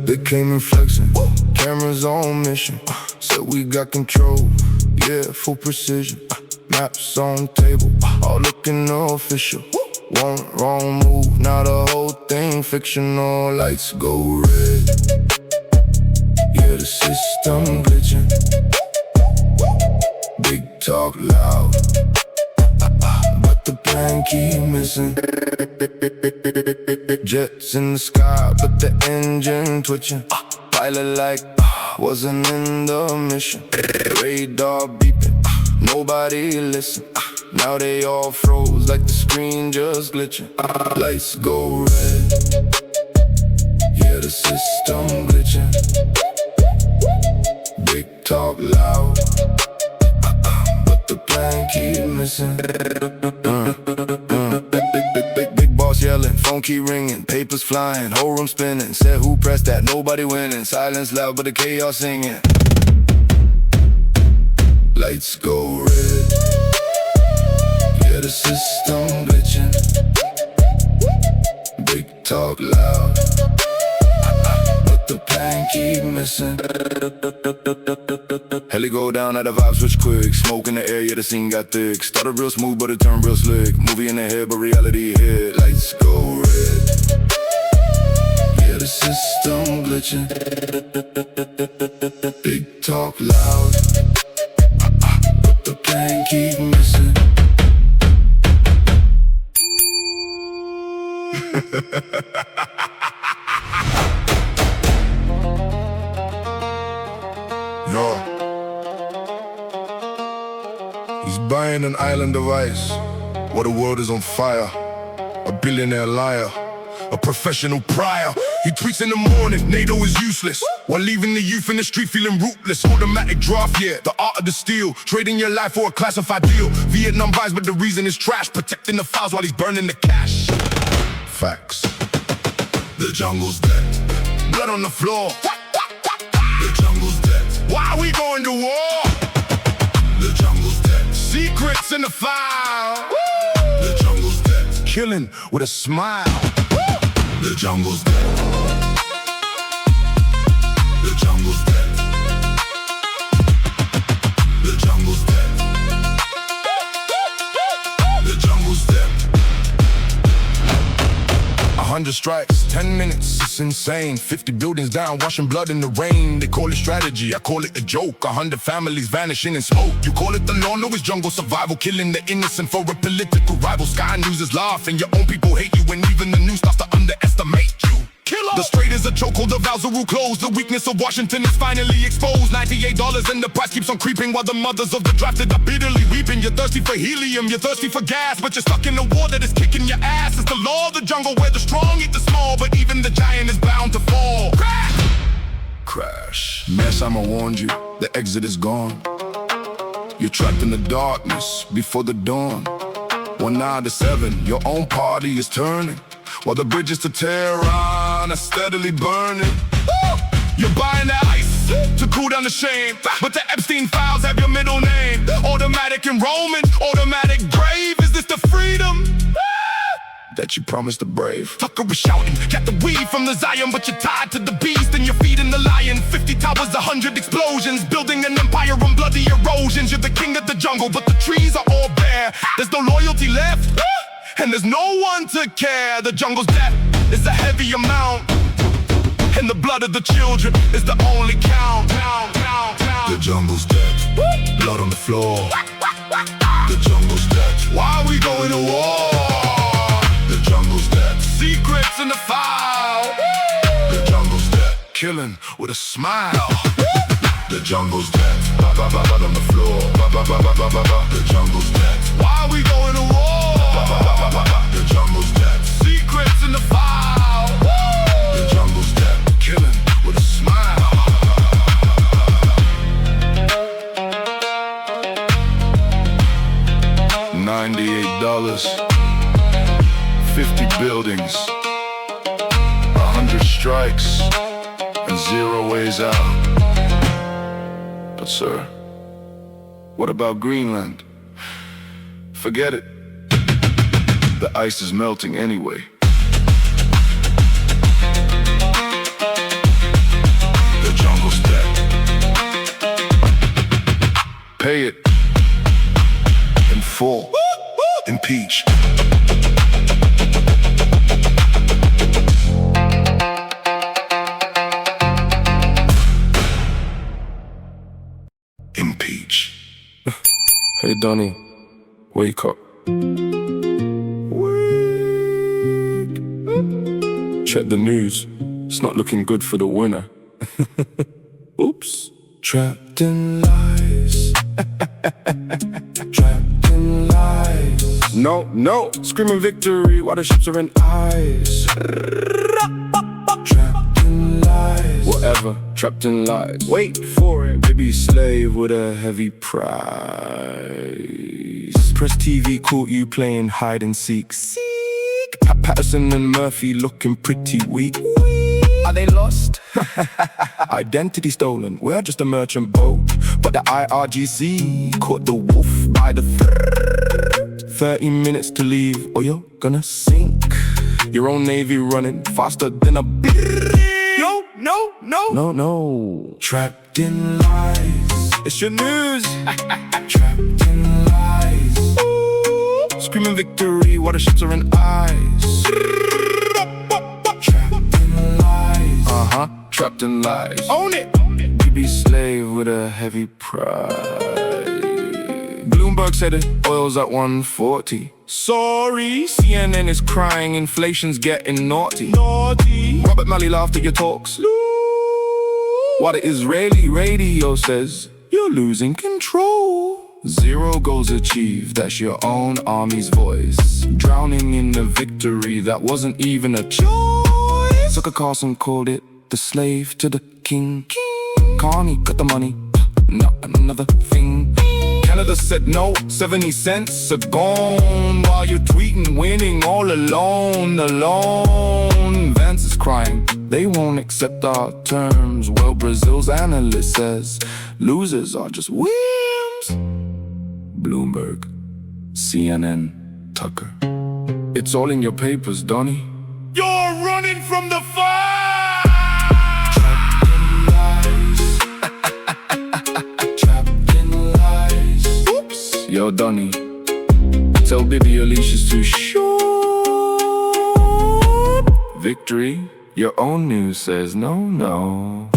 They came in flexing, cameras on mission. Said we got control, yeah, full precision. Maps on table, all looking official. One wrong move, now the whole thing fictional. Lights go red, yeah, the system glitching. Big talk loud, but the plan keep missing. Jets in the sky, but the engine twitching. Pilot like, wasn't in the mission. Radar beeping, nobody listen. Now they all froze like the screen just glitching. Lights go red, yeah, the system glitching. Big talk loud, but the plan keep missing. Big boss yelling, phone keep ringing, papers flying, whole room spinning. Said who pressed that, nobody winning. Silence loud but the chaos singing. Lights go red, yeah, the system glitching. Big talk loud, but the plan keep missing. Heli go down, now the vibe switch quick. Smoke in the air, yeah, the scene got thick. Started real smooth, but it turned real slick. Movie in the head, but reality hit. Lights go red, yeah, the system glitching. Big talk loud, but the plan keep missing. Yo, he's buying an island of ice while the world is on fire. A billionaire liar, a professional prior. He tweets in the morning, NATO is useless, while leaving the youth in the street feeling rootless. Automatic draft, yeah, the art of the steal. Trading your life for a classified deal. Vietnam vibes, but the reason is trash. Protecting the files while he's burning the cash. Facts. The jungle's dead. Blood on the floor. The jungle's dead. Why are we going to war? The jungle's dead. Secrets in the file. The jungle's dead. Killing with a smile. The jungle's dead. The jungle's dead. The jungle's dead. The jungle's dead. 100 strikes, 10 minutes, it's insane. 50 buildings down, washing blood in the rain. They call it strategy, I call it a joke. 100 families vanishing in smoke. You call it the law, no, it's jungle survival. Killing the innocent for a political rival. Sky News is laughing, your own people hate you. And even the news starts to underestimate you. Killer. The straight is a chokehold, the vows are rule closed. The weakness of Washington is finally exposed. $98 and the price keeps on creeping, while the mothers of the drafted are bitterly weeping. You're thirsty for helium, you're thirsty for gas, but you're stuck in a war that is kicking your ass. It's the law of the jungle where the strong eat the small, but even the giant is bound to fall. Crash. Mess, I'ma warn you, the exit is gone. You're trapped in the darkness before the dawn. 1 hour to 7, your own party is turning, while the bridges to Tehran are steadily burning. You're buying the ice to cool down the shame, but the Epstein files have your middle name. Automatic enrollment, automatic grave. Is this the freedom that you promised the brave? Tucker was shouting, got the weed from the Zion, but you're tied to the beast and you're feeding the lion. 50 towers, 100 explosions, building an empire on bloody erosions. You're the king of the jungle, but the trees are all bare. There's no loyalty left, and there's no one to care. The jungle's death is a heavy amount, and the blood of the children is the only count. The jungle's dead, blood on the floor. The jungle's dead, why are we going to war? The jungle's dead, secrets in the file. The jungle's dead, killing with a smile. The jungle's dead, blood on the floor. The jungle's dead, why are we going to war? The jungle's dead, secrets in the file. The jungle's dead, killing with a smile. killers, 50 buildings, 100 strikes, and 0 ways out. But sir, what about Greenland? Forget it. The ice is melting anyway. The jungle's dead. Pay it in full. Impeach. Impeach. Hey Donnie, wake up. Check the news. It's not looking good for the winner. Oops. Trapped in lies. Trapped in lies. No, screaming victory while the ships are in ice. Trapped in lies. Whatever, trapped in lies. Wait for it, baby slave with a heavy price. Press TV caught you playing hide and seek. Pat Patterson and Murphy looking pretty weak. Are they lost? Identity stolen, we're just a merchant boat. But the IRGC caught the wolf by the 30 minutes to leave or you're gonna sink. Your own navy running faster than a No. Trapped in lies. It's your news. Trapped in lies. Screaming victory while the ships are in ice. Trapped in lies. Trapped in lies. Own it. BB slave with a heavy price. Bloomberg said it, oil's at 140. Sorry, CNN is crying, inflation's getting naughty. Robert Malley laughed at your talks. While the Israeli radio says you're losing control. 0 goals achieved, that's your own army's voice. Drowning in a victory that wasn't even a choice. Tucker Carlson called it the slave to the king. Carney got the money, not another thing. Canada said no, 70 cents are gone. While you're tweeting, winning all alone. Vance is crying, they won't accept our terms. Well, Brazil's analyst says losers are just whims. Bloomberg, CNN, Tucker. It's all in your papers, Donnie. You're running from the fire! Trapped in lies. Trapped in lies. Oops. Yo, Donnie, tell Bibi Alicia's too short. Victory, your own news says no.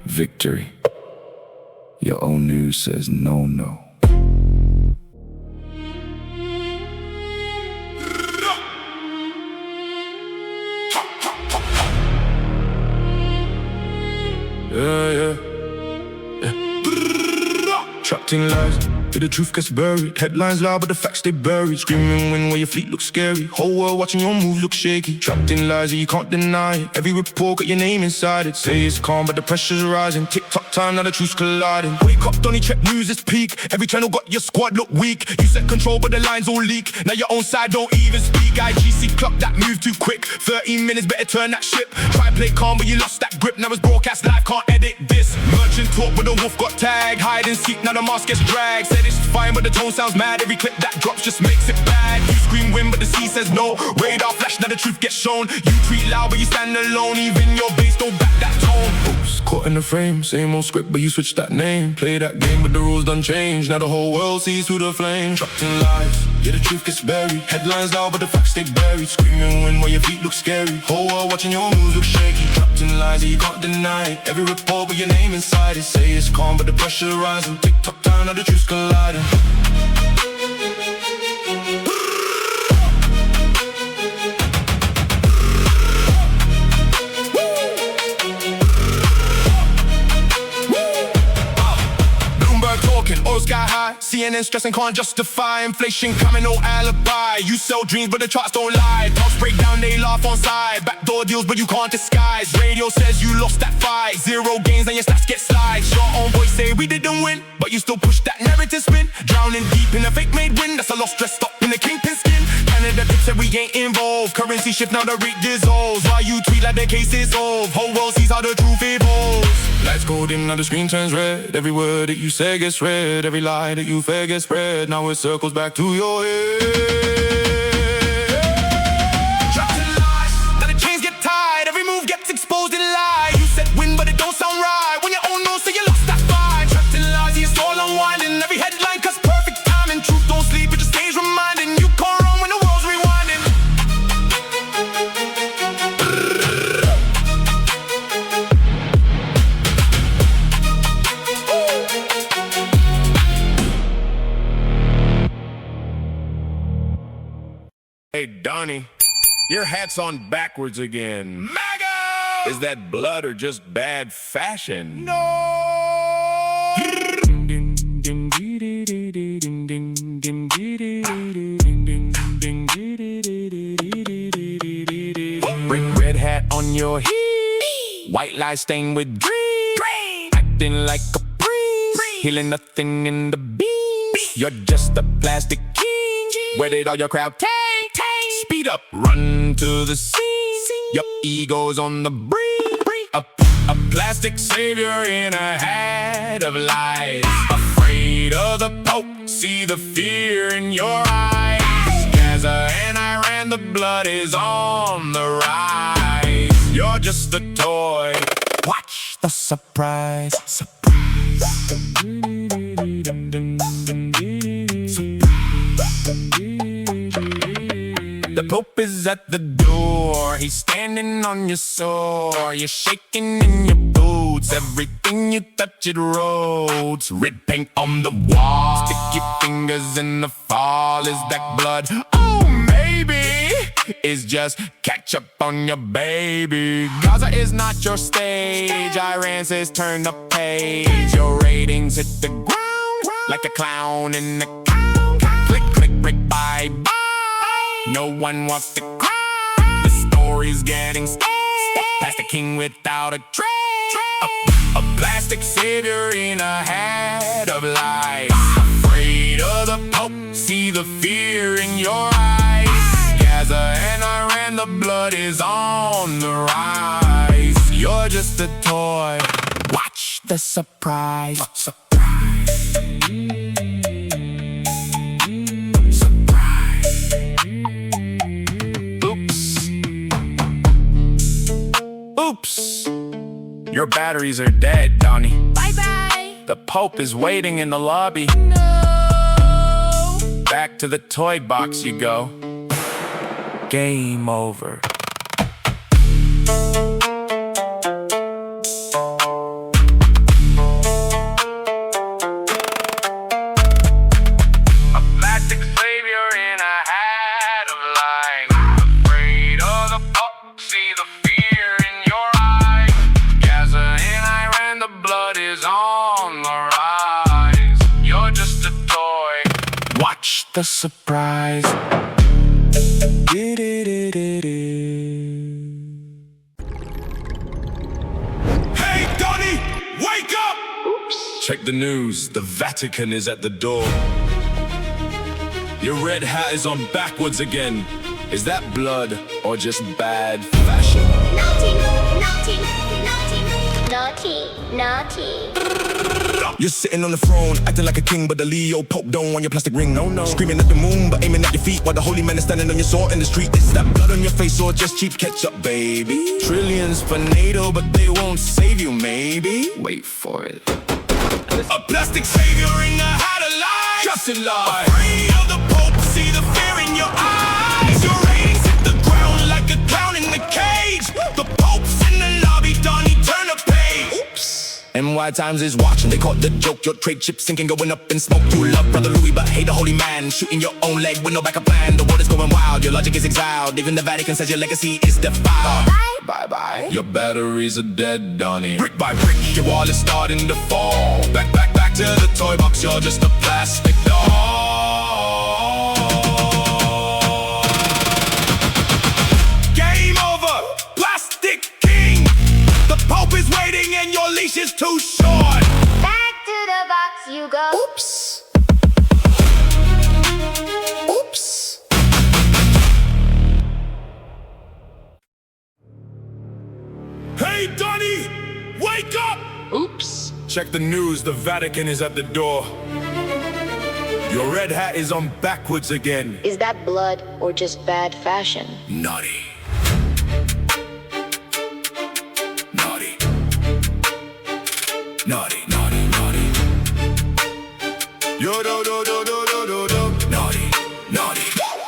Victory, your own news says no. Yeah. Trapped in lies, till the truth gets buried. Headlines loud, but the facts stay buried. Screaming when your fleet looks scary. Whole world watching your moves look shaky. Trapped in lies and you can't deny it. Every report got your name inside it. Say it's calm, but the pressure's rising. Tick-tock time, now the truth's colliding. Wake up, Donnie, check news, it's peak. Every channel got your squad look weak. You set control, but the lines all leak. Now your own side don't even speak. IGC clock that move too quick. 13 minutes, better turn that ship. Try play calm, but you lost that grip. Now it's broadcast live, can't edit this. Merchant talk, but the wolf got tagged. Hide and seek, now the mask gets dragged. Said it's fine, but the tone sounds mad. Every clip that drops just makes it bad. You scream win, but the sea says no. Radar flash, now the truth gets shown. You tweet loud, but you stand alone. Even your bass don't back that tone. Oops, caught in the frame, same old script, but you switched that name. Play that game, but the rules done change. Now the whole world sees through the flame. Trapped in lies, yeah, the truth gets buried. Headlines loud, but the facts stay buried. Screaming win while your feet look scary. Whole world watching your moves look shaky. Trapped in lies, yeah, you can't deny it. Every report with your name inside it. Say it's calm, but the pressure rising. Tick-tock time, now the truth's colliding. Bloomberg talking, oil sky high. worrying and stressing can't justify. Inflation coming, no alibi. You sell dreams but the charts don't lie. Talks break down, they laugh on side. Backdoor deals but you can't disguise. Radio says you lost that fight. Zero gains and your stats get slides. Your own voice say we didn't win, but you still push that narrative spin. Drowning deep in a fake made win. That's a lost dressed up in the kingpin skin. Canada tip said we ain't involved. Currency shift now the rate dissolves. Why you tweet like the case is solved? Whole world sees how the truth evolves. Lights go dim, now the screen turns red. Every word that you say gets read. Every lie that you fed gets spread. Now it circles back to your head. Trapped in lies, now the chains get tied. Every move gets exposed in lie. You said win but it don't sound right. When your own knows so you lost that fight. Trapped in lies, it's all unwinding. Every headline cause perfect timing. Truth don't sleep, it just stays reminding. You can't run when the world's rewinding. Hey, Donnie, your hat's on backwards again. MAGA! Is that blood or just bad fashion? No! Brick red hat on your head. White lie stained with green. Acting like a priest. Healing nothing in the beast. You're just a plastic king. Where did all your crowd take? Speed up, run to the scene. Your ego's on the brink. A plastic savior in a hat of lies. Afraid of the Pope, see the fear in your eyes. Gaza and Iran, the blood is on the rise. You're just a toy, watch the surprise. The Pope is at the door, he's standing on your sore. You're shaking in your boots, everything you touch it roads. Red paint on the wall, stick your fingers in the fall. Is that blood? Oh, maybe it's just ketchup on your baby. Gaza is not your stage, Iran says turn the page. Your ratings hit the ground like a clown in the count. Click, click, brick, bye, bye. No one wants to cry. The story's getting stale. Plastic king without a trace. A plastic savior in a hat of lies. Afraid of the Pope, see the fear in your eyes. Gaza and Iran, the blood is on the rise. You're just a toy, watch the surprise. Oops, your batteries are dead, Donnie. Bye-bye. The Pope is waiting in the lobby. No. Back to the toy box you go. Game over. A plastic savior in a hat of lies. Afraid of the Pope, see the fear in your eyes. Gaza and Iran, the blood is on the rise. You're just a toy, watch the surprise. Hey, Donnie, wake up! Oops. Check the news, the Vatican is at the door. Your red hat is on backwards again. Is that blood or just bad fashion? Naughty. You're sitting on the throne, acting like a king, but the Leo Pope don't want your plastic ring, no. Screaming at the moon, but aiming at your feet, while the holy man is standing on your sword in the street. Is that blood on your face or just cheap ketchup, baby? Trillions for NATO, but they won't save you, maybe. Wait for it. A plastic savior in a hat of lies. Just a lie. Afraid of the Pope, see the fear in your eyes. Your ratings hit the ground like a clown in the cage. The Pope's in the lobby, Donnie, turn the page. Oops. NY Times is watching, they caught the joke. Your trade chip sinking, going up in smoke. You love Brother Louis, but hate the holy man. Shooting your own leg with no backup plan. The world is going wild, your logic is exiled. Even the Vatican says your legacy is defiled. Bye-bye. Your batteries are dead, Donnie. Brick by brick, your wall is starting to fall. Back to the toy box, you're just a plastic doll. check the news, the Vatican is at the door. Your red hat is on backwards again. Is that blood or just bad fashion? Naughty. Naughty. Naughty, naughty, naughty. Yo, do, do, do, do, do, do, do. Naughty, naughty,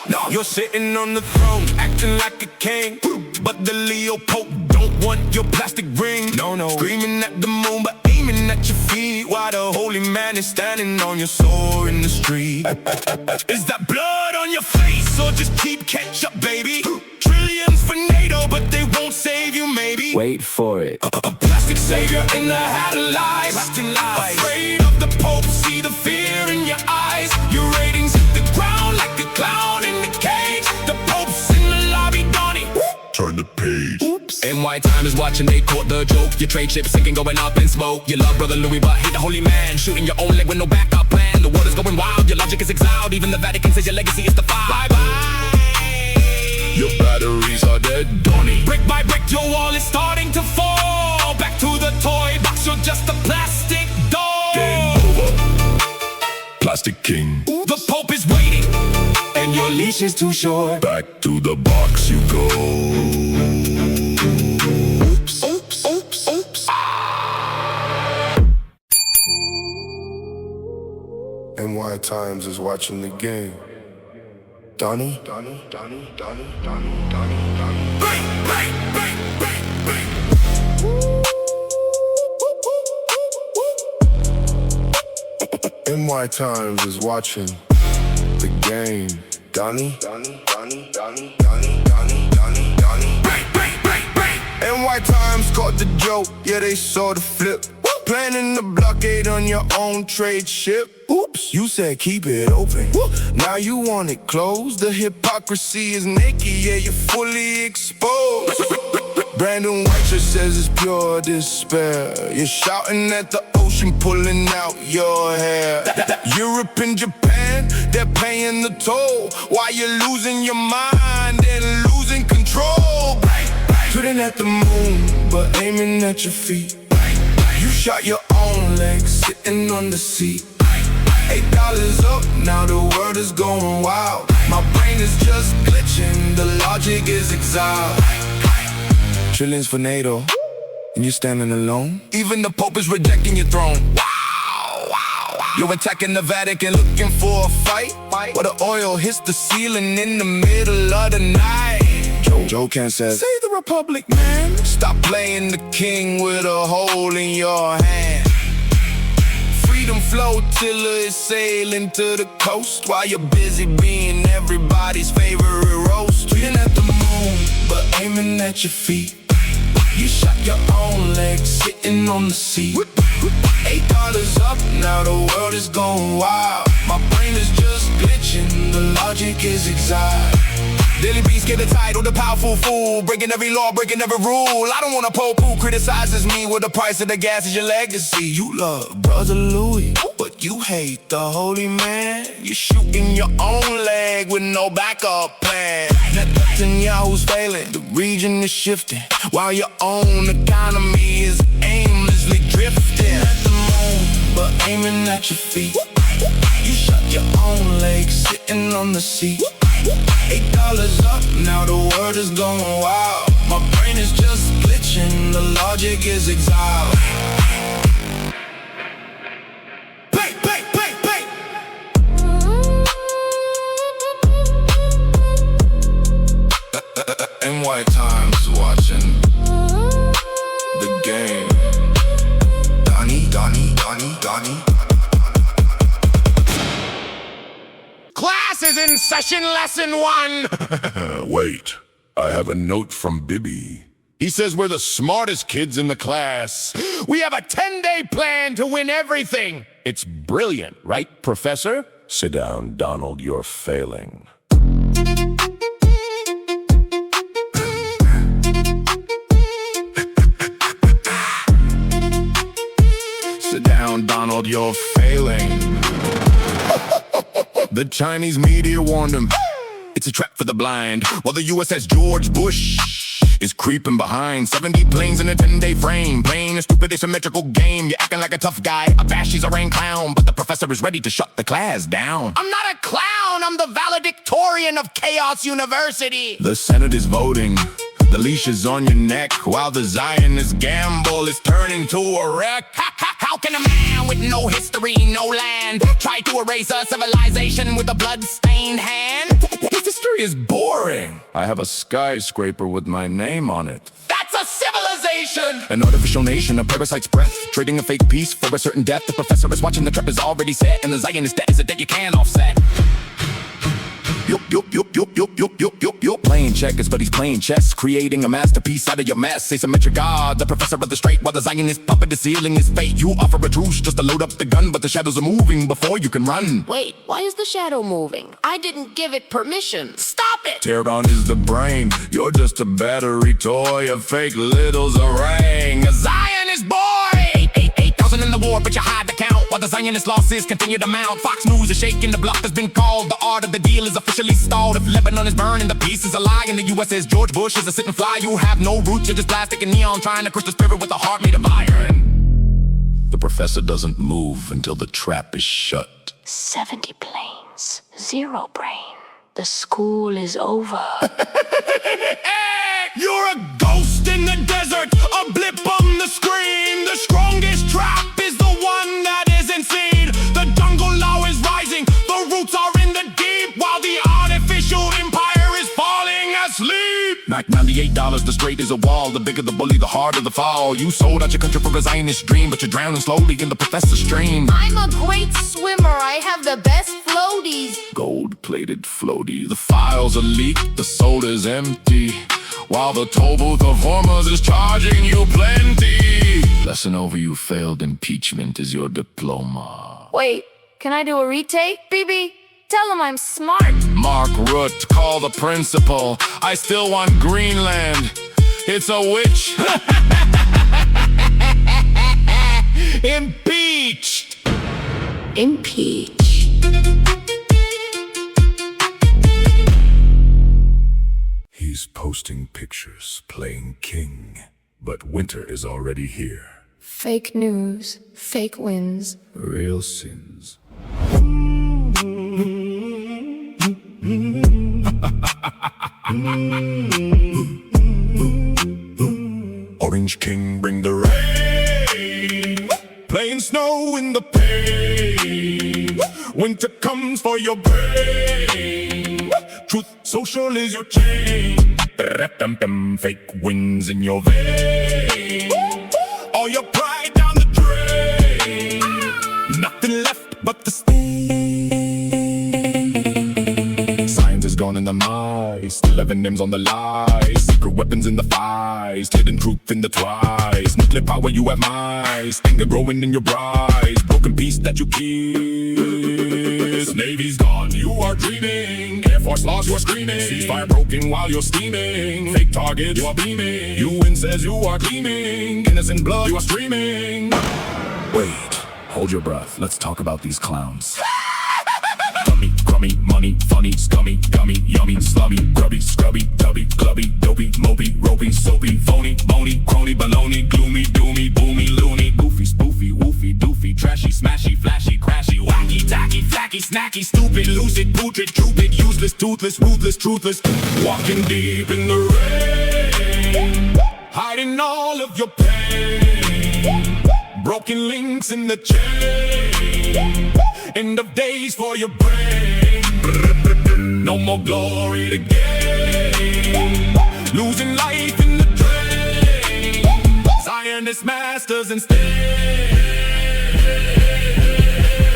naughty. You're sitting on the throne, acting like a king, but the Leo Pope don't want your plastic ring. No, no. Screaming at the moon, but aiming at your feet, while the holy man is standing on your sword in the street. Is that blood on your face, or just keep ketchup, baby? Trillions for NATO, but they won't save you, maybe. Wait for it. A plastic savior in the hat of lies. Afraid of the Pope, see the fear in your eyes. Your ratings hit the ground like a clown in the cage. The Pope's in the lobby, Donnie. Turn the page. Oops. NY Time is watching, they caught the joke. Your trade ship sinking, going up in smoke. You love Brother Louis, but hate the holy man. Shooting your own leg with no backup plan. The world is going wild, your logic is exiled. Even the Vatican says your legacy is defied. Bye-bye. Your batteries are dead, Donnie. Brick by brick, your wall is starting to fall. Back to the toy box, you're just a plastic doll. Game over. Plastic King. The Pope is waiting, and your leash is too short. Back to the box you go. Oops, oops, oops, oops. NY Times is watching the game. Donnie? Donnie, Donnie, Donnie, Donnie, Donnie, Donnie. Bang, bang, bang, bang, bang. NY Times is watching the game. Donnie? Donnie, Donnie, Donnie, Donnie, Donnie, Donnie, Donnie. Bang, bang, bang, bang. NY Times caught the joke, yeah, they saw the flip. Planning the blockade on your own trade ship. Oops, you said keep it open. Now you want it closed. The hypocrisy is naked, yeah, you're fully exposed. Brandon White says it's pure despair. You're shouting at the ocean, pulling out your hair. Europe and Japan, they're paying the toll, while you're losing your mind and losing control. Shooting at the moon, but aiming at your feet. You shot your own legs, sitting on the seat. $8 up, now the world is going wild. My brain is just glitching, the logic is exiled. Trillions for NATO, and you're standing alone. Even the Pope is rejecting your throne. Wow, wow, wow. You're attacking the Vatican, looking for a fight. Where the oil hits the ceiling in the middle of the night. Joe Can says, save the Republic, man. Stop playing the king with a hole in your hand. Freedom flotilla is sailing to the coast, while you're busy being everybody's favorite roast. Tweeting at the moon, but aiming at your feet. You shot your own legs, sitting on the seat. $8 up, now the world is going wild. My brain is just glitching, the logic is exiled. Daily beats get a title, the powerful fool, breaking every law, breaking every rule. I don't want a Pope who criticizes me with the price of the gas is your legacy. You love Brother Louis, but you hate the holy man. You're shooting your own leg with no backup plan. Netanyahu's failing, the region is shifting, while your own economy is aimlessly drifting. At the moon, but aiming at your feet. You shot your own legs, sitting on the seat. $8 up, now the world is going wild. My brain is just glitching, the logic is exiled. Bang, bang, bang, bang. NY Times watching the game. Donnie, Donnie, Donnie, Donnie. Class is in session, lesson 1. Wait, I have a note from Bibby. He says we're the smartest kids in the class. We have a 10-day plan to win everything. It's brilliant, right, Professor? Sit down, Donald, you're failing. Sit down, Donald, you're failing. The Chinese media warned him. It's a trap for the blind. While the USS George Bush is creeping behind. 70 planes in a 10-day frame, playing a stupid asymmetrical game. You're acting like a tough guy, a bashy's a rain clown, but the professor is ready to shut the class down. I'm not a clown, I'm the valedictorian of Chaos University. The Senate is voting, the leash is on your neck, while the Zionist gamble is turning to a wreck. How can a man with no history, no land, try to erase a civilization with a blood-stained hand? His history is boring. I have a skyscraper with my name on it. That's a civilization! An artificial nation, a parasite's breath, trading a fake peace for a certain death. The professor is watching, the trap is already set, and the Zionist debt is a debt you can't offset. Playing checkers, but he's playing chess, creating a masterpiece out of your mess. Asymmetric God, the professor of the straight, while the Zionist puppet is sealing his fate. You offer a truce just to load up the gun, but the shadows are moving before you can run. Wait, why is the shadow moving? I didn't give it permission. Stop it! Teardown is the brain, you're just a battery toy, a fake little Zarang. A Zionist boy! 8,000 in the war, but you hide the count, while the Zionist losses continue to mount. Fox News is shaking, the bluff has been called. The art of the deal is officially stalled. If Lebanon is burning, the peace is a lie, and the US says George Bush is a sit and fly. You have no roots, you're just plastic and neon, trying to crush the spirit with a heart made of iron. The professor doesn't move until the trap is shut. 70 planes, 0 brain. The school is over. Hey, you're a ghost in the desert, a blip on the screen. The strongest trap is the one that isn't seen. The jungle law is rising, the roots are in the deep, while the artificial empire is falling asleep. Mac $98, the straight is a wall. The bigger the bully, the harder the fall. You sold out your country for a Zionist dream, but you're drowning slowly in the professor's stream. I'm a great swimmer, I have the best floaties. Gold-plated floaty, the files are leaked, the soda's empty, while the toll booth of Hormuz is charging you plenty. Lesson over, you failed impeachment is your diploma. Wait, can I do a retake, BB? Tell him I'm smart. Mark Rutte, call the principal. I still want Greenland. It's a witch. Impeached. Impeach. He's posting pictures, playing king. But winter is already here. Fake news, fake wins. Real sins. Orange King, bring the rain. Playing snow in the pain. Winter comes for your brain. Truth social is your chain. Fake wins in your vein. All your pride down the drain. Nothing left but the stain. Science is gone in the mice. 11 names on the lies. Secret weapons in the thighs. Hidden truth in the twice. Nuclear power, you have mice. Anger growing in your eyes. Broken piece that you kiss. Navy's gone, you are dreaming. Air Force lost, you are screaming. Ceasefire broken while you're steaming. Fake target, you are beaming. UN says you are gleaming. Innocent blood, you are streaming. Wait, hold your breath. Let's talk about these clowns. Dummy, crummy, money, funny, scummy, gummy, yummy, slummy, grubby, scrubby, tubby, clubby, dopey, mopey, ropey, soapy, phony, bony, crony, baloney, gloomy, doomy, boomy, loony, goofy, spoofy, woofy, doofy, trashy, smashy, flashy, crashy, wacky, tacky, flacky, snacky, stupid, lucid, putrid, trupid, useless, toothless, ruthless, truthless, walking deep in the rain, hiding all of your pain, broken links in the chain. End of days for your brain. No more glory to gain. Losing life in the drain. Zionist masters instead.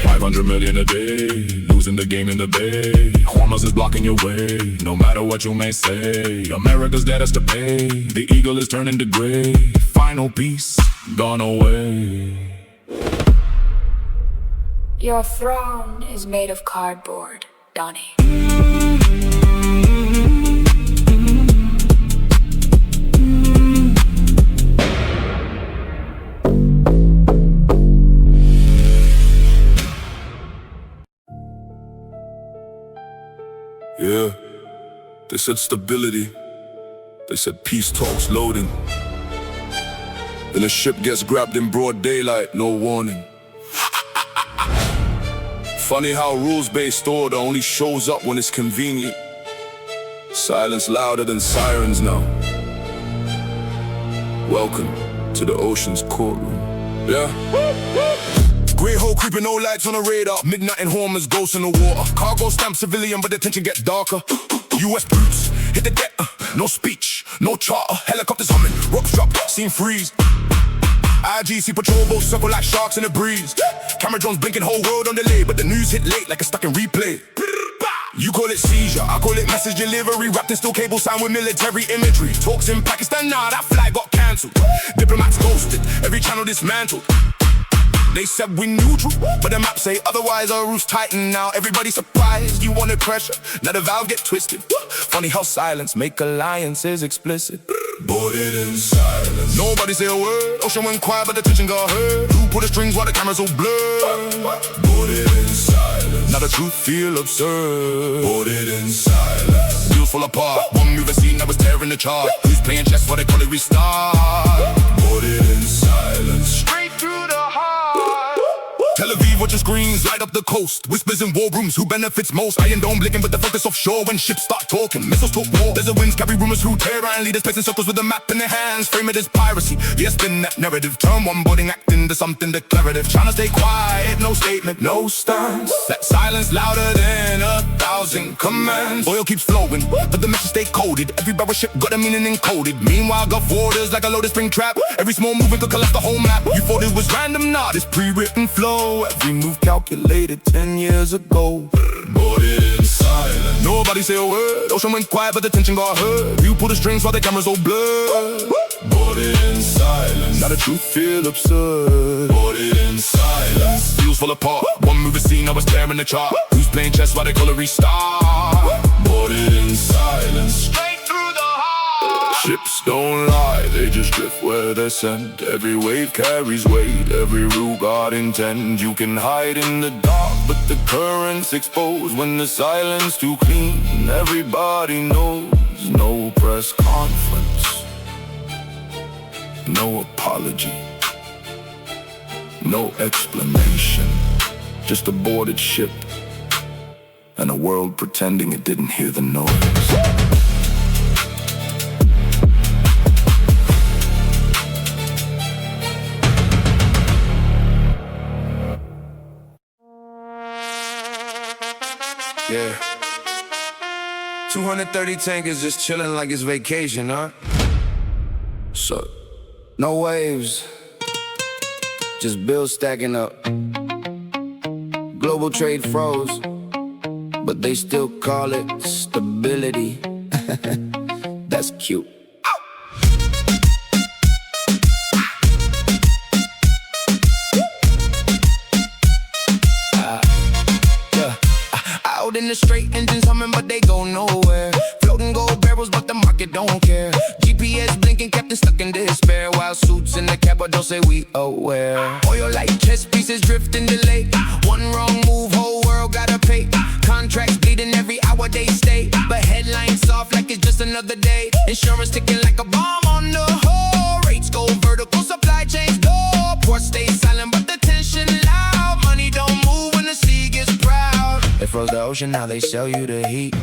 500 million a day. Losing the game in the bay. Hormuz is blocking your way. No matter what you may say. America's debt has to pay. The eagle is turning to gray. Final piece gone away. Your throne is made of cardboard, Donnie. Yeah, they said stability. They said peace talks loading. Then a ship gets grabbed in broad daylight, no warning. Funny how rules-based order only shows up when it's convenient. Silence louder than sirens now. Welcome to the ocean's courtroom. Yeah? Grey hole creeping, no lights on the radar. Midnight in Hormuz, ghosts in the water. Cargo stamp civilian, but the tension gets darker. US boots, hit the deck, no speech, no charter. Helicopters humming, ropes drop, scene freeze. IGC patrol boats circle like sharks in the breeze. Camera drones blinking, whole world on delay, but the news hit late like a stuck in replay. You call it seizure, I call it message delivery. Wrapped in steel cable sign with military imagery. Talks in Pakistan, nah, that flight got cancelled. Diplomats ghosted, every channel dismantled. They said we neutral, but the map say otherwise. Our roof's tightened now, everybody surprised. You wanted pressure, now the valve get twisted. Funny how silence make alliances explicit. Boarded in silence. Nobody say a word, ocean went quiet but the tension got heard. Who pulled the strings while the cameras all blurred? Boarded in silence. Now the truth feel absurd. Boarded in silence. Wheels fall apart, one moving scene that was tearing the chart. Who's playing chess while they call it restart? Boarded in silence. Straight through the heart. Tel Aviv, watch your screens, light up the coast. Whispers in war rooms, who benefits most? Iron Dome blinking, but the focus offshore when ships start talking. Missiles talk war, there's a winds carry rumors through terror. And leaders pacing circles with a map in their hands. Frame it as piracy, yes, spin that narrative. Turn one boarding act into something declarative. Trying to stay quiet, no statement, no stance. That silence louder than 1,000 commands. Oil keeps flowing, but the message stay coded. Every barrel ship got a meaning encoded. Meanwhile, Gulf waters like a loaded spring trap. Every small movement could collapse the whole map. You thought it was random, nah, this pre-written flow. Every move calculated 10 years ago. Boarded in silence. Nobody say a word, ocean went quiet but the tension got heard. You pull the strings while the cameras all blurred. Boarded in silence. Now the truth feel absurd. Boarded in silence. Wheels fall apart, one moving scene I was tearing the chart. Who's playing chess while they call it restart? Boarded in silence. Straight through the heart. Ships don't lie, they just drift where they're sent. Every wave carries weight, every rule got intent. You can hide in the dark, but the current's exposed. When the silence too clean, everybody knows. No press conference, no apology, no explanation. Just a boarded ship and a world pretending it didn't hear the noise. Yeah. 230 tankers just chilling like it's vacation, huh? So, no waves, just bills stacking up. Global trade froze, but they still call it stability. That's cute. Out in the straight, engines humming, but they go nowhere. Floating gold barrels, but the market don't care. GPS blinking, captain stuck in despair. While suits in the cab, but don't say we aware. Oil like chess pieces drifting delay. One wrong move, whole world gotta pay. Contracts bleeding every hour they stay. But headlines soft like it's just another day. Insurance ticking like a bomb on the hole. Rates go vertical, supply chains go. Ports stay silent, but the tension loud. Money don't move when the sea gets proud. They froze the ocean, now they sell you the heat.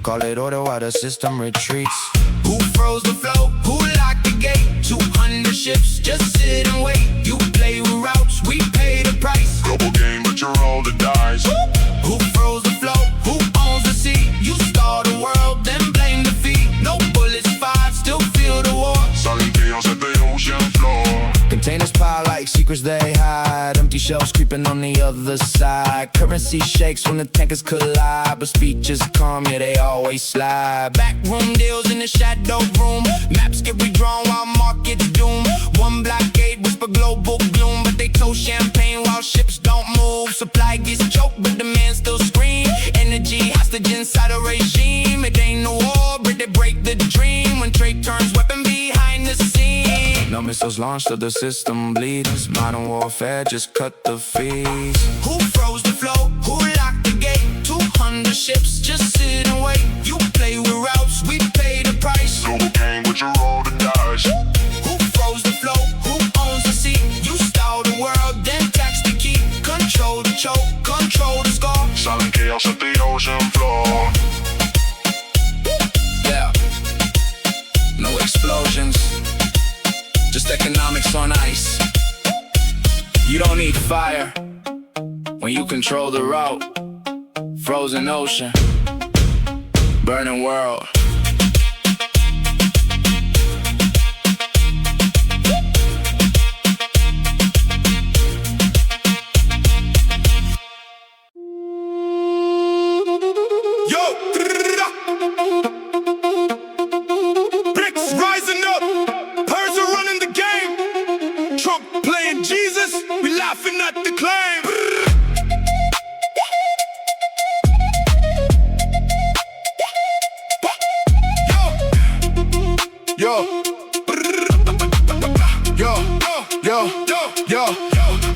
Call it order while the system retreats. Who froze the flow? Who locked the gate? 200 ships, just sit and wait. You play with routes, we pay the price. Global game, but you're all the dice. Who froze the flow? Who owns the sea? You start the world, then blame the fee. No bullets fired, still feel the war. Silent chaos at the ocean floor. Containers pile like secrets they hide. Empty shelves creeping on the other side. Currency shakes when the tankers collide. But speeches calm, yeah, they always slide. Backroom deals in the shadow room. Maps get redrawn while markets doom. One blockade whisper global gloom. But they toast champagne while ships don't move. Supply gets choked, but demand still scream. Energy hostage inside a regime. It ain't no war, but they break the dream. When trade turns weapon behind the scene. No missiles launched till the system bleeds. Modern warfare just cut the fees. Who froze the flow? Who locked the gate? 200 ships, just sit and wait. You play with routes, we pay the price. Global game, but wash up the ocean floor. Yeah, no explosions, just economics on ice. You don't need fire when you control the route. Frozen ocean, burning world. Bricks rising up, Persia running the game. Trump playing Jesus, we laughing at the claim. Yo,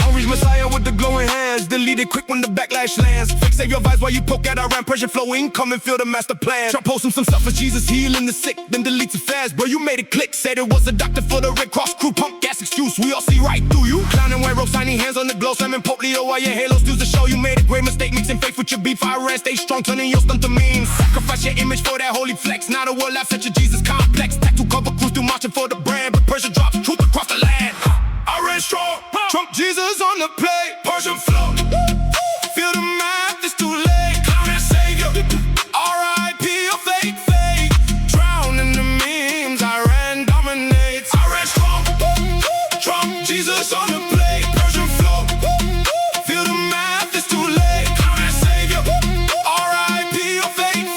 Orange Messiah with the glowing hands, delete it quick when the backlash lands. Fixate your vibes while you poke at Iran, pressure flowing, come and feel the master plan. Try posting some stuff as Jesus healing the sick, then deletes it fast. Bro, you made it click, said it was a doctor for the Red Cross crew. Punk gas excuse, we all see right through you. Clowning white robe, signing hands on the glow, slamming Pope Leo while your halo steals the show. You made a great mistake, mixing faith with your beef. Iran, stay strong, turning your stunt to memes. Sacrifice your image for that holy flex. Now the world laughs at your Jesus complex. Tattoo cover crew still marching for the brand, but Persia drops truth across the land. Iran strong, Trump Jesus on the play. Persian flow, feel the math, it's too late. Clown that savior, R.I.P. or fake. Drown in the memes, Iran dominates. Iran strong, Trump Jesus on the play. Persian flow, feel the math, it's too late. Clown that savior, R.I.P. or fake.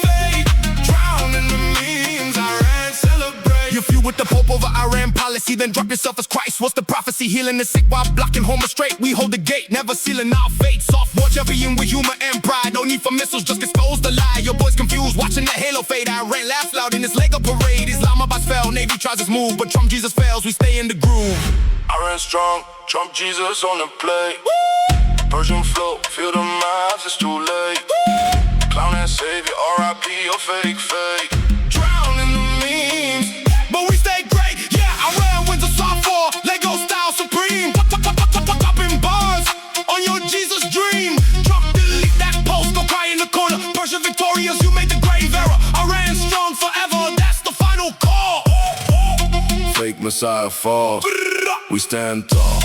Drown in the memes, Iran celebrate. You feud with the Pope over Iran policy, then drop yourself as Christ. What's the prophecy? Healing the sick while blocking Homer straight. We hold the gate, never sealing our fate. Soft war, jumping with humor and pride. No need for missiles, just expose the lie. Your boys confused, watching the halo fade. Iran laughs loud in this Lego parade. Islamabad fell, Navy tries its move, but Trump Jesus fails, we stay in the groove. Iran strong, Trump Jesus on the play. Persian flow, feel the math, it's too late. Clown and savior, R.I.P. or fake. Drown in the memes, but we stay great. Yeah, Iran wins a soft war, Lego style supreme. Popping bars on your Jesus dream. Trump delete that post, go cry in the corner. Persia victorious, you made the grave error. Iran strong forever, that's the final call. Fake Messiah fall, we stand tall.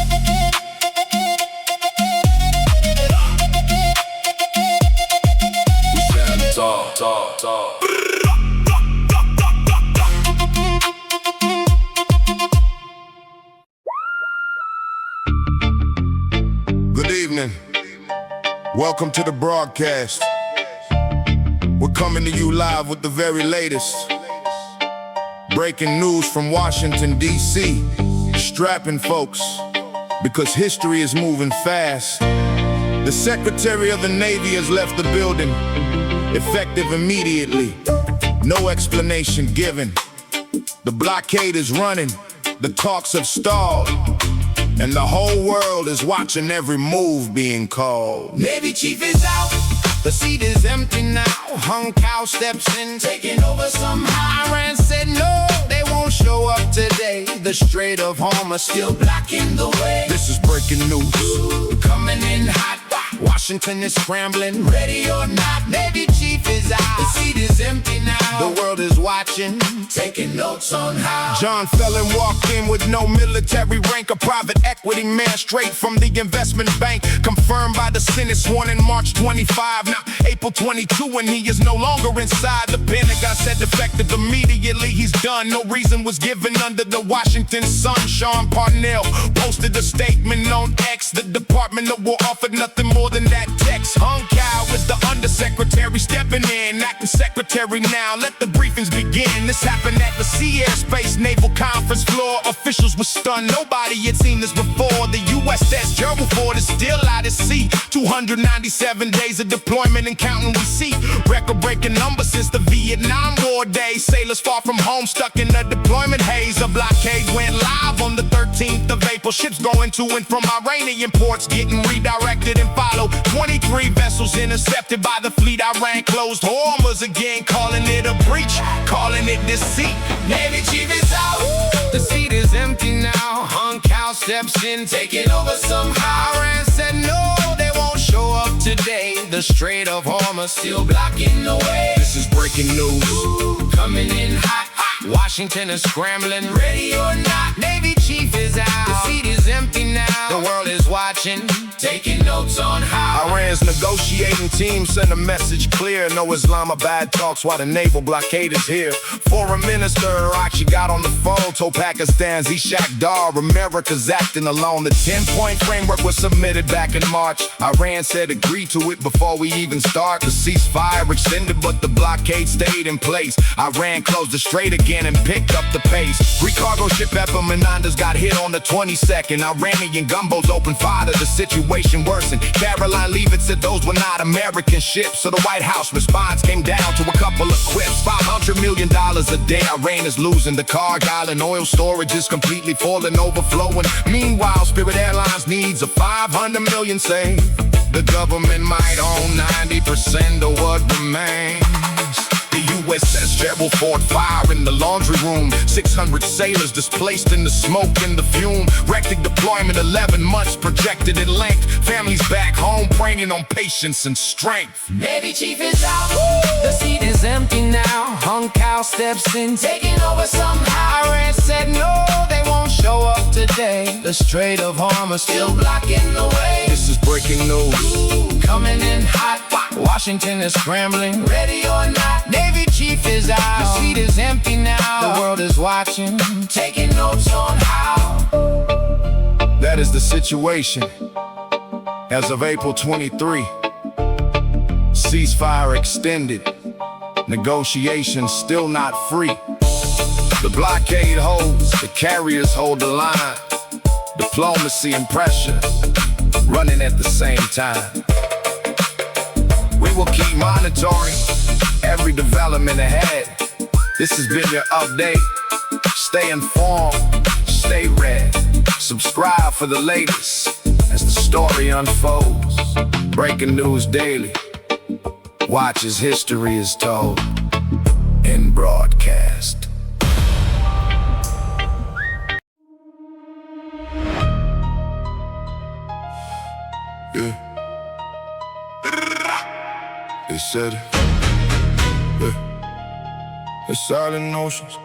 We stand tall. Good evening. Welcome to the broadcast. We're coming to you live with the very latest. Breaking news from Washington, D.C. Strapping folks, because history is moving fast. The Secretary of the Navy has left the building, effective immediately. No explanation given. The blockade is running, the talks have stalled, and the whole world is watching every move being called. Navy chief is out, the seat is empty now. Hung cow steps in, taking over somehow. Iran said no, they won't show up today. The Strait of Hormuz still blocking the way. This is breaking news. Coming in hot, Washington is scrambling, ready or not. Navy chief is out, the seat is empty now. The world is watching, taking notes on how John Felon walked in with no military rank, a private equity man straight from the investment bank. Confirmed by the Senate, sworn in March 25, now April 22, and he is no longer inside. The Pentagon said defective immediately, he's done. No reason was given under the Washington Sun. Sean Parnell posted a statement on X. The Department of War offered nothing more than that text. Hung cow is the undersecretary stepping in, acting secretary now. Let the briefings begin. This happened at the Sea Airspace Naval Conference floor. Officials were stunned, nobody had seen this before. The USS Gerald Ford is still out at sea. 297 days of deployment and counting we see. Record-breaking numbers since the Vietnam War days. Sailors far from home, stuck in the deployment haze. A blockade went live on the 13th of April. Ships going to and from Iranian ports, getting redirected and followed. 23 vessels intercepted by the fleet. Iran closed Hormuz again, calling it a breach, calling it deceit. Navy chief is out, the seat is empty now. Hung cow steps in, taking over somehow. Iran said no, they won't show up today. The Strait of Hormuz still blocking the way. This is breaking news. Coming in hot. Washington is scrambling, ready or not. Navy chief is out. The seat is empty now. The world is watching, taking notes on how Iran's negotiating team send a message clear. No Islamabad talks while the naval blockade is here. Foreign Minister Iraq, she got on the phone, told Pakistan's Ishaq Dar America's acting alone. The 10-point framework was submitted back in March. Iran said agree to it before we even start. The ceasefire extended, but the blockade stayed in place. Iran closed the strait again and picked up the pace. Greek cargo ship Epaminondas got hit on the 22nd. Iranian gunboats opened fire, the situation worsened. Caroline Leavitt said those were not American ships, so the White House response came down to a couple of quips. $500 million a day Iran is losing. The Cargill and oil storage is completely full and overflowing. Meanwhile, Spirit Airlines needs a $500 million save. The government might own 90% of what remains. The USS Gerald fought fire in the laundry room. 600 sailors displaced in the smoke and the fume. Rectic deployment 11 months projected in length. Families back home praying on patience and strength. Navy chief is out. The seat is empty now. Hung cow steps in, taking over somehow. Iran said no, they won't show up today. The Strait of Hormuz still blocking the way. This is breaking news. Coming in hot. Washington is scrambling, ready or not. Navy chief is out. The seat is empty now. The world is watching, taking notes on how. That is the situation as of April 23. Ceasefire extended. Negotiations still not free. The blockade holds, the carriers hold the line. Diplomacy and pressure running at the same time. We will keep monitoring every development ahead. This has been your update. Stay informed, stay ready. Subscribe for the latest as the story unfolds. Breaking news daily. Watch as history is told in broadcast. Yeah. They said, The silent oceans.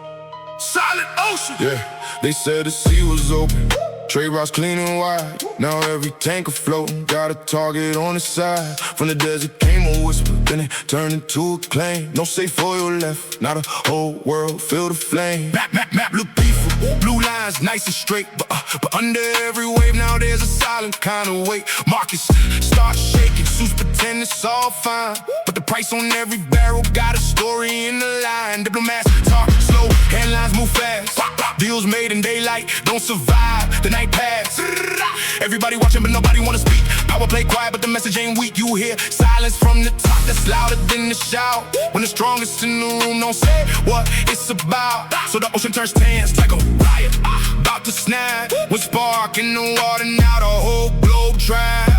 Silent ocean! Yeah, they said the sea was open. Trade routes clean and wide. Now every tanker floating. Got a target on the side. From the desert came a whisper, then it turned into a claim. No safe oil left, not a whole world filled with flame. Map look peaceful, blue lines nice and straight, but under every wave now there's a silent kind of weight. Markets start shaking, suits pretend it's all fine, but the price on every barrel got a story in the line. Diplomats talk slow, headlines move fast. Deals made in daylight don't survive the night pass. Everybody watching but nobody wanna speak. Power play quiet but the message ain't weak. You hear silence from the top that's louder than the shout. When the strongest in the room don't say what it's about, so the ocean turns tense like a riot about to snap. When spark in the water now the whole globe trapped.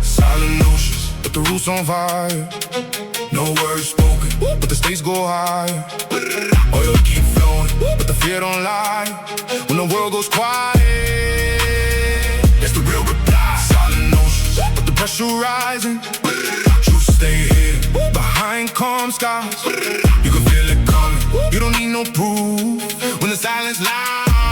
Silent oceans, but the roots on fire. No words spoken, but the stakes go higher. Oil keep flowing, but the fear don't lie. When the world goes quiet, that's the real reply. Silent oceans, but the pressure rising. Truth stay hidden behind calm skies. You can feel it coming, you don't need no proof. When the silence loud,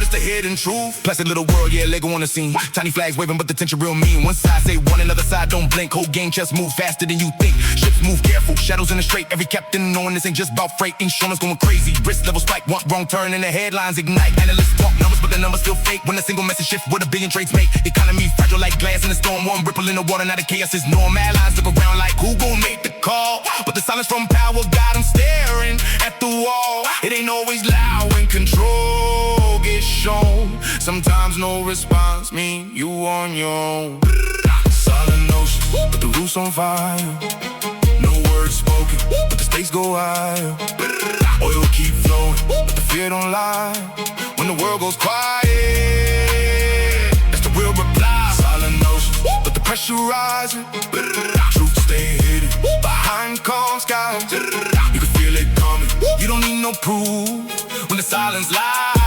it's the hidden truth. Plastic little world, yeah, Lego on the scene. Tiny flags waving, but the tension real mean. One side say one, another side don't blink. Whole game chess move faster than you think. Ships move careful, shadows in the strait. Every captain knowing this ain't just about freight. Insurance going crazy, risk level spike. One wrong turn and the headlines ignite. Analysts talk numbers, but the numbers still fake. When a single message shift, what a billion trades make. Economy fragile like glass in a storm. One ripple in the water, now the chaos is norm. Allies look around like who gon' make the call? But the silence from power got them staring at the wall. It ain't always loud when control gets shown. Sometimes no response mean you on your own. silent oceans, but the roots on fire. No words spoken, but the stakes go higher. Oil keep flowing, but the fear don't lie. When the world goes quiet, that's the real reply. Silent oceans, but the pressure rising. Truth stay hidden behind calm skies. You can feel it coming, you don't need no proof. When the silence loud,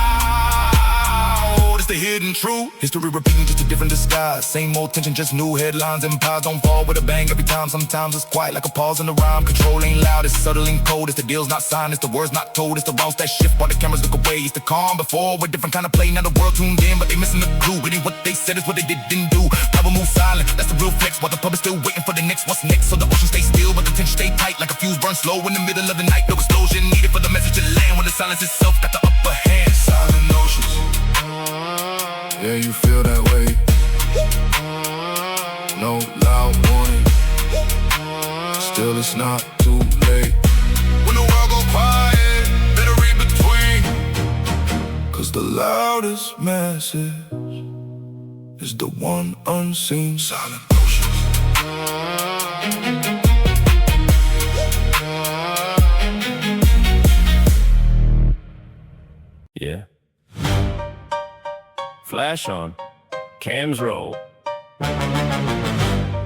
it's the hidden isn't true. History repeating, just a different disguise. Same old tension, just new headlines. Empires don't fall with a bang every time. Sometimes it's quiet like a pause in the rhyme. Control ain't loud, it's subtle and cold. It's the deal's not signed, it's the words not told. It's the routes that shift while the cameras look away. It's the calm before with different kind of play. Now the world tuned in, but they missing the clue. It ain't what they said, it's what they didn't do. Power move silent, that's the real flex. While the public still waiting for the next, what's next? So the ocean stay still, but the tension stay tight. Like a fuse burn slow in the middle of the night. No explosion needed for the message to land. When the silence itself got the upper hand. Silent oceans, yeah, you feel that way. No loud warning, still it's not too late. When the world go quiet, better read between. Cause the loudest message is the one unseen. Silent oceans. Yeah. Flash on, cams roll.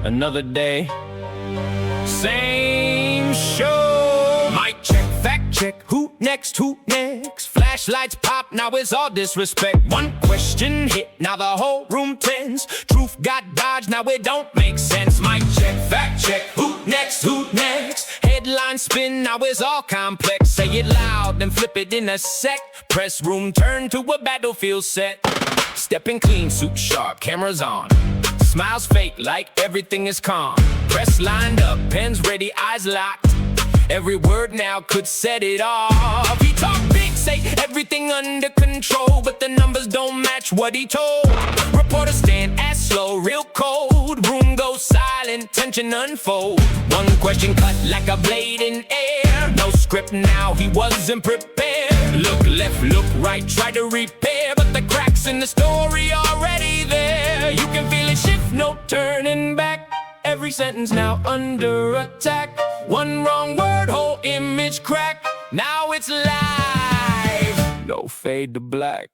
Another day, same show. Mic check, fact check, who next, who next? Flashlights pop, now it's all disrespect. One question hit, now the whole room tense. Truth got dodged, now it don't make sense. Mic check, fact check, who next, who next? Headline spin, now it's all complex. Say it loud, then flip it in a sec. Press room, turn to a battlefield set. Stepping clean, suit sharp, cameras on. Smiles fake like everything is calm. Press lined up, pens ready, eyes locked. Every word now could set it off. He talk big, say everything under control, but the numbers don't match what he told. Reporters stand as slow, real cold. Room goes silent, tension unfold. One question cut like a blade in air. No script now, he wasn't prepared. Look left, look right, try to repair, but the cracks in the story already there. You can feel it shift, no turning back. Every sentence now under attack. One wrong word, whole image crack. Now it's live, no fade to black.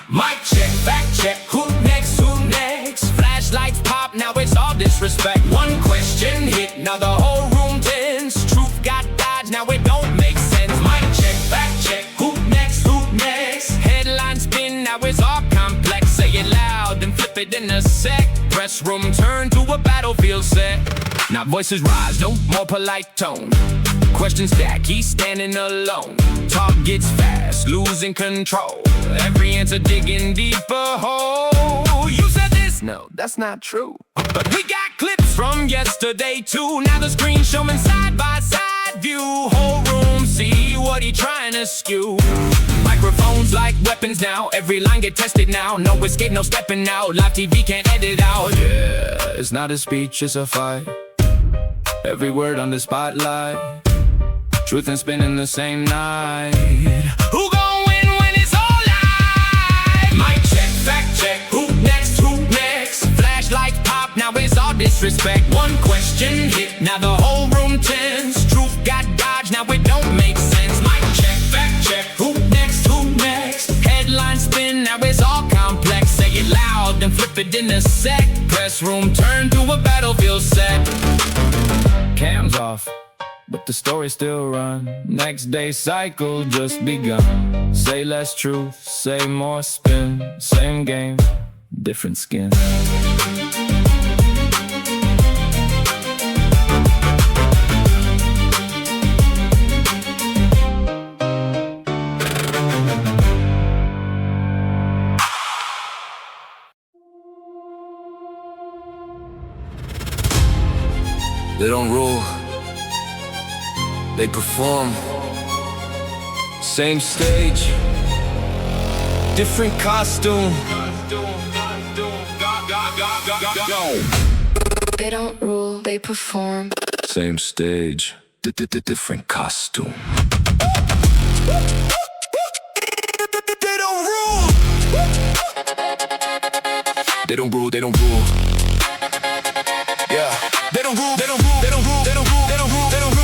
Mic check, fact check, who next, who next? Flashlights pop, now it's all disrespect. One question hit, now the whole room tense. Truth got dodged, now it don't make sense. Mic check, fact check, who next, who next? Headline spin, now it's all complex. Say it loud, then flip it in a sec. Press room, turn to a battlefield set. Now voices rise, no more polite tone. Questions stack, he's standing alone. Talk gets fast, losing control. Every answer digging deeper hole. You said this? No, that's not true. But we got clips from yesterday too. Now the screen showing side by side view. Whole room see what he trying to skew. Microphones like weapons now. Every line get tested now. No escape, no stepping out. Live TV can't edit out. Yeah, it's not a speech, it's a fight. Every word on the spotlight. Truth and spin in the same night. Who gon' win when it's all live? Mic check, fact check, who next, who next? Flashlights pop, now it's all disrespect. One question hit, now the whole room tense. Truth got dodged, now it don't make sense. Mic check, fact check, who next, who next? Headline spin, now it's all complex. Say it loud, then flip it in a sec. Press room, turn to a battlefield set. Cams off, but the story still run. Next day cycle just begun. Say less truth, say more spin. Same game, different skin. They don't rule, they perform. Same stage, different costume. They don't rule, they perform. Same stage, different costume. They don't rule. They don't rule, they don't rule. Yeah. They don't rule, they don't rule, they don't rule, they don't rule, they don't rule, they don't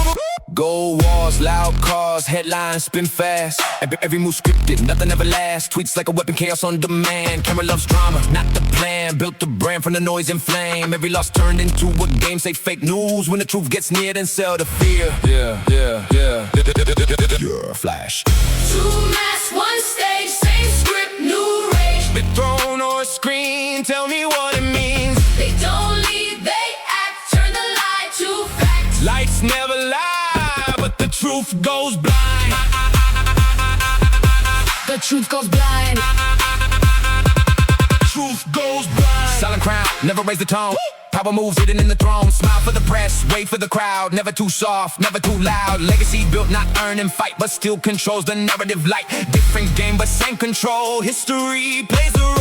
rule. Gold walls, loud cars, headlines spin fast. Every move scripted, nothing ever lasts. Tweets like a weapon, chaos on demand. Camera loves drama, not the plan. Built the brand from the noise and flame. Every loss turned into a game. Say fake news when the truth gets near, then sell the fear. Yeah. Flash. Two masks, one stage, same script, new rage. or a screen, tell me what it means. They don't lead, they act, turn the lie to fact. Lights never lie, but the truth goes blind. The truth goes blind. Truth goes blind. Silent crown, never raise the tone. Power moves hidden in the throne. Smile for the press, wait for the crowd. Never too soft, never too loud. Legacy built, not earn and fight, but still controls the narrative light. Different game, but same control. History plays a role.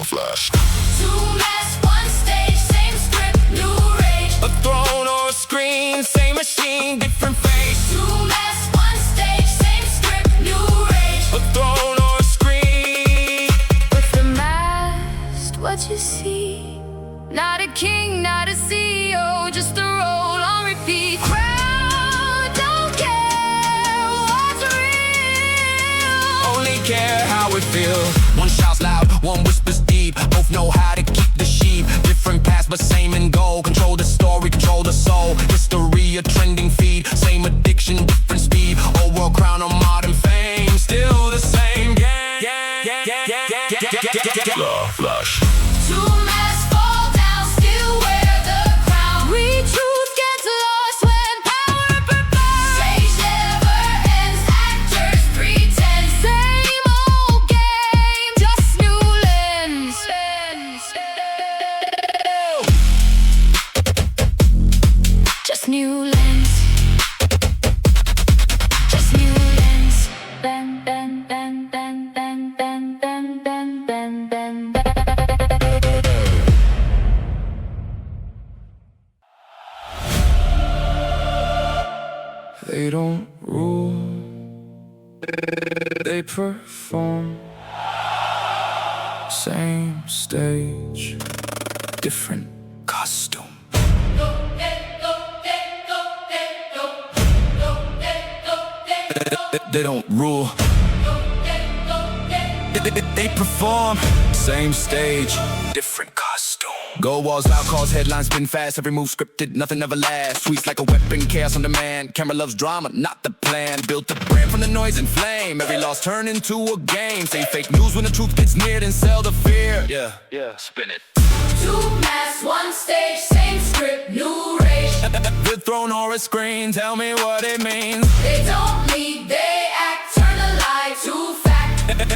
Flash. Two masks, one stage, same script, new rage. A throne or a screen, same machine, different face. Two masks, one stage, same script, new rage. A throne or a screen. With the mask, what you see? Not a king, not a CEO, just a role on repeat. Crowd don't care what's real. Only care how it feels. One shouts loud, one whispers deep. Both know how to keep the sheep. Different paths, but same end goal. Control the story, control the soul. History, a trending feed. Same addiction, different speed. Old world crown on modern fame. Still the same game. Flash. Two masks fall down, still wear the crown. Real truth gets lost when power prevails. Stage never ends, actors pretend. Same old game, just new lens. Just new lens. Just new lens. Ben, ben, ben, ben, ben, ben, ben, ben, ben, ben, ben. They don't rule, they perform. Same stage, different costume. They don't rule, they perform. Same stage, different costume. Go walls loud, calls headlines spin fast. Every move scripted, nothing ever lasts. Tweets like a weapon, chaos on demand. Camera loves drama, not the plan. Built a brand from the noise and flame. Every loss turned into a game. Say fake news when the truth gets near, then sell the fear. Yeah, spin it. Two masks, one stage, same script, new rage. The throne or a screen, tell me what it means. They don't lead, they act, turn a lie to fact.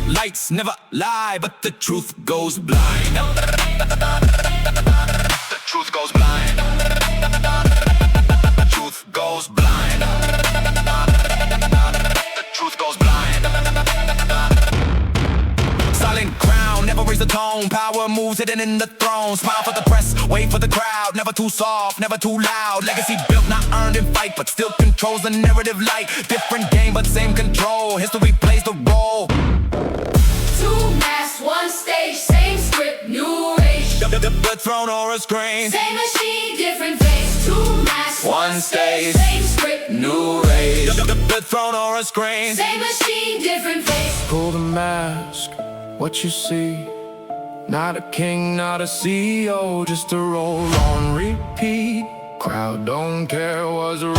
Lights never lie, but the truth goes blind. The truth goes blind. The truth goes blind. The truth goes blind. Silent crown, never raise the tone. Power moves hidden in the throne. Smile for the press, wait for the crowd. Never too soft, never too loud. Legacy built, not earned in fight, but still controls the narrative light. Different game, but same control. History plays the role. Two masks, one stage, same script, new rage. The throne or a screen. Same machine, different face. Two masks, One stage, same script, new rage. The throne or a screen. same machine, different face. Pull the mask, what you see? Not a king, not a CEO, just a role on repeat. Crowd don't care what's real,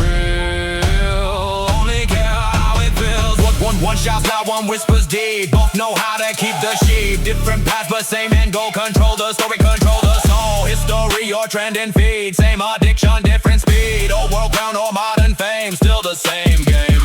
only care how it feels. One shouts loud, one whispers deep. Both know how to keep the sheep. Different paths, but same end goal. Control the story, control the soul. History or trend and feed. Same addiction, different speed. Old world crown or modern fame. Still the same game.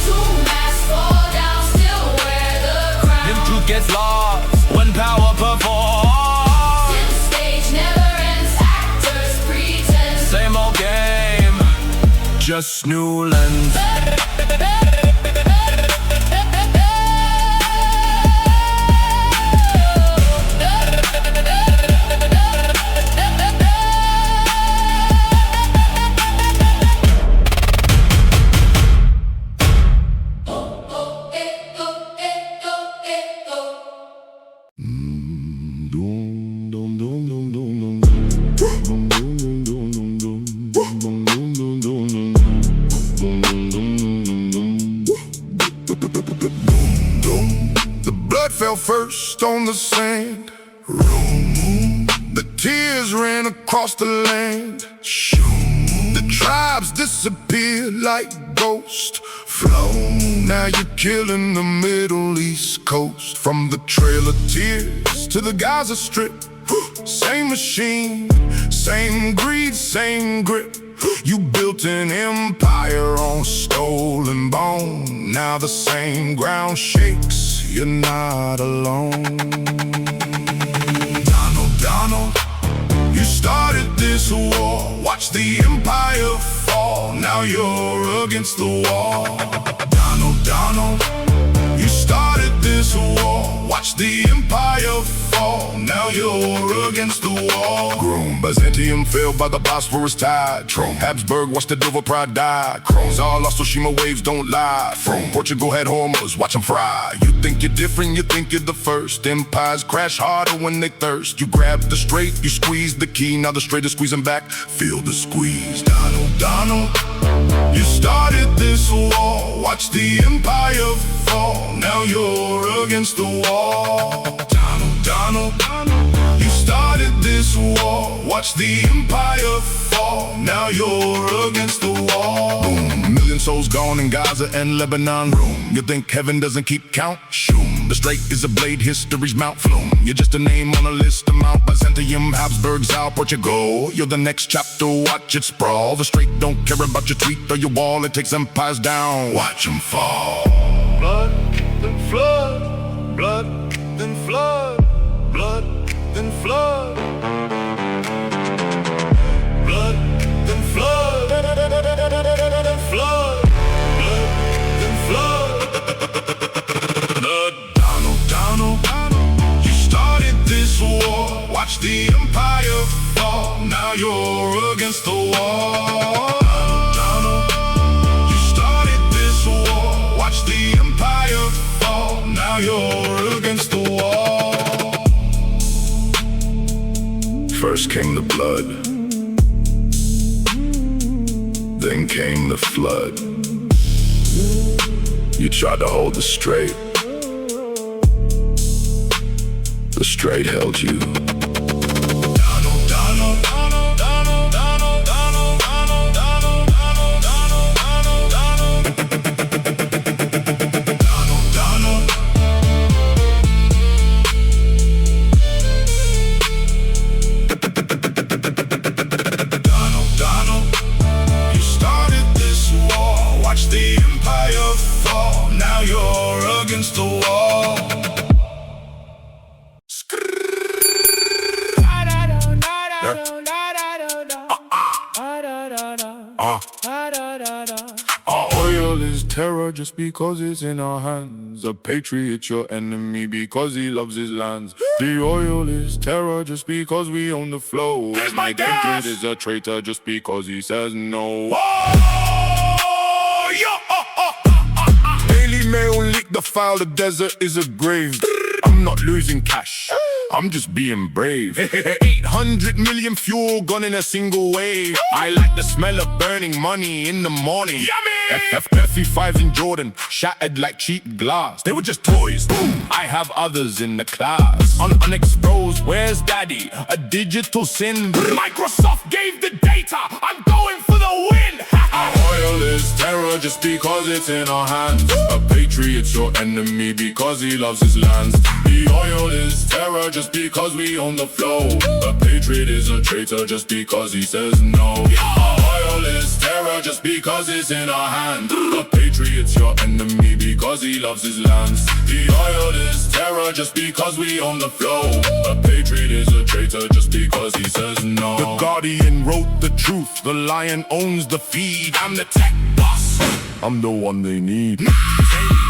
Two masks fall down, still wear the crown. If truth gets lost when power performs. Stage never ends, actors pretend. Same old game, just new lens. The blood fell first on the sand. The tears ran across the land. The Tribes disappear like ghosts. Flow, now you're killing the Middle East coast. From the Trail of Tears to the Gaza Strip, same machine, same greed, same grip. You built an empire on stolen bone. Now the same ground shakes, you're not alone. Donald, you started this war. Watch the empire fall, now you're against the wall. Donald, you started this war. Watch the empire fall, now you're against the wall. Groom, Byzantium fell by the Bosphorus tide. Trome, Habsburg watched the Dover Pride die. Crones all lost, Oshima waves don't lie. From Portugal had Hormuz, watch them fry. You think you're different, you think you're the first. Empires crash harder when they thirst. You grab the straight, you squeeze the key. Now the straight is squeezing back, feel the squeeze. Donald, you started this war. Watch the empire fall, now you're against the wall. Donald, you started this war. Watch the empire fall, now you're against the wall. Boom, million souls gone in Gaza and Lebanon. Room, you think heaven doesn't keep count? Shoom, the Strait is a blade, history's Mount Flume. You're just a name on a list of Mount Byzantium, Habsburg, Zal, Portugal. You're the next chapter, watch it sprawl. The Strait don't care about your tweet or your wall. It takes empires down, watch them fall. Blood, then flood, blood, then flood, blood, then flood, blood, then flood, flood, blood, then flood. Donald, you started this war. Watch the empire fall, now you're against the wall. Donald, you started this war. Watch the empire fall, now you're against the wall. First came the blood, then came the flood. You tried to hold the Strait. The Strait held you. Our oil is terror just because it's in our hands. A patriot your enemy because he loves his lands. The oil is terror just because we own the flow. There's my patriot is a traitor just because he says no. Daily Mail leaked the file, the desert is a grave. I'm not losing cash, I'm just being brave. 800 million fuel gone in a single wave. I like the smell of burning money in the morning. FE5s in Jordan, shattered like cheap glass. They were just toys, boom. I have others in the class. Unexposed, where's daddy? A digital sin. Microsoft gave the data, I'm going for the win. Our oil is terror just because it's in our hands. A patriot's your enemy because he loves his lands. The oil is terror just because we own the flow. A patriot is a traitor just because he says no. Our oil is terror just because it's in our hands. A patriot's your enemy because he loves his lands. The oil is terror just because we own the flow. A patriot is a traitor just because he says no. The Guardian wrote the truth, the lion owns the feed. I'm the tech boss, I'm the one they need.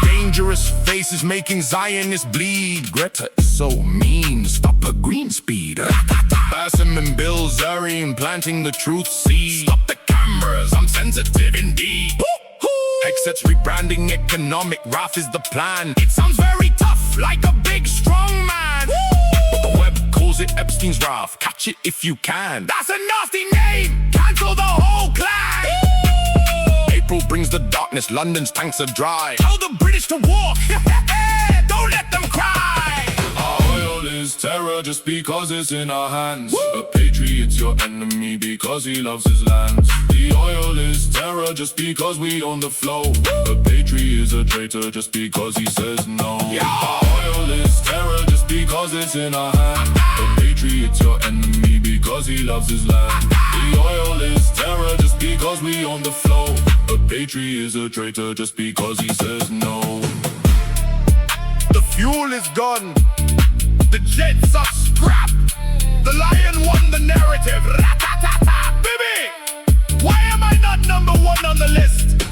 Dangerous faces making Zionists bleed. Greta is so mean, stop her green speed. Bassem and Bill Zareen planting the truth seed. Stop the cameras, I'm sensitive indeed. Hex rebranding economic wrath is the plan. It sounds very tough, like a big strong man. But the web calls it Epstein's wrath. Catch it if you can. That's a nasty name, cancel the whole clan. April brings the darkness, London's tanks are dry. Tell the British to walk, don't let them cry. Our oil is terror just because it's in our hands. A patriot's your enemy because he loves his lands. The oil is terror just because we own the flow. A patriot is a traitor just because he says no. Oil is terror just because it's in our hands. A patriot's your enemy because he loves his land. The oil is terror just because we own the flow. A patriot is a traitor just because he says no. The fuel is gone. The jets are scrapped. The lion won the narrative. Rat-ta-ta-ta. Baby, why am I not number one on the list?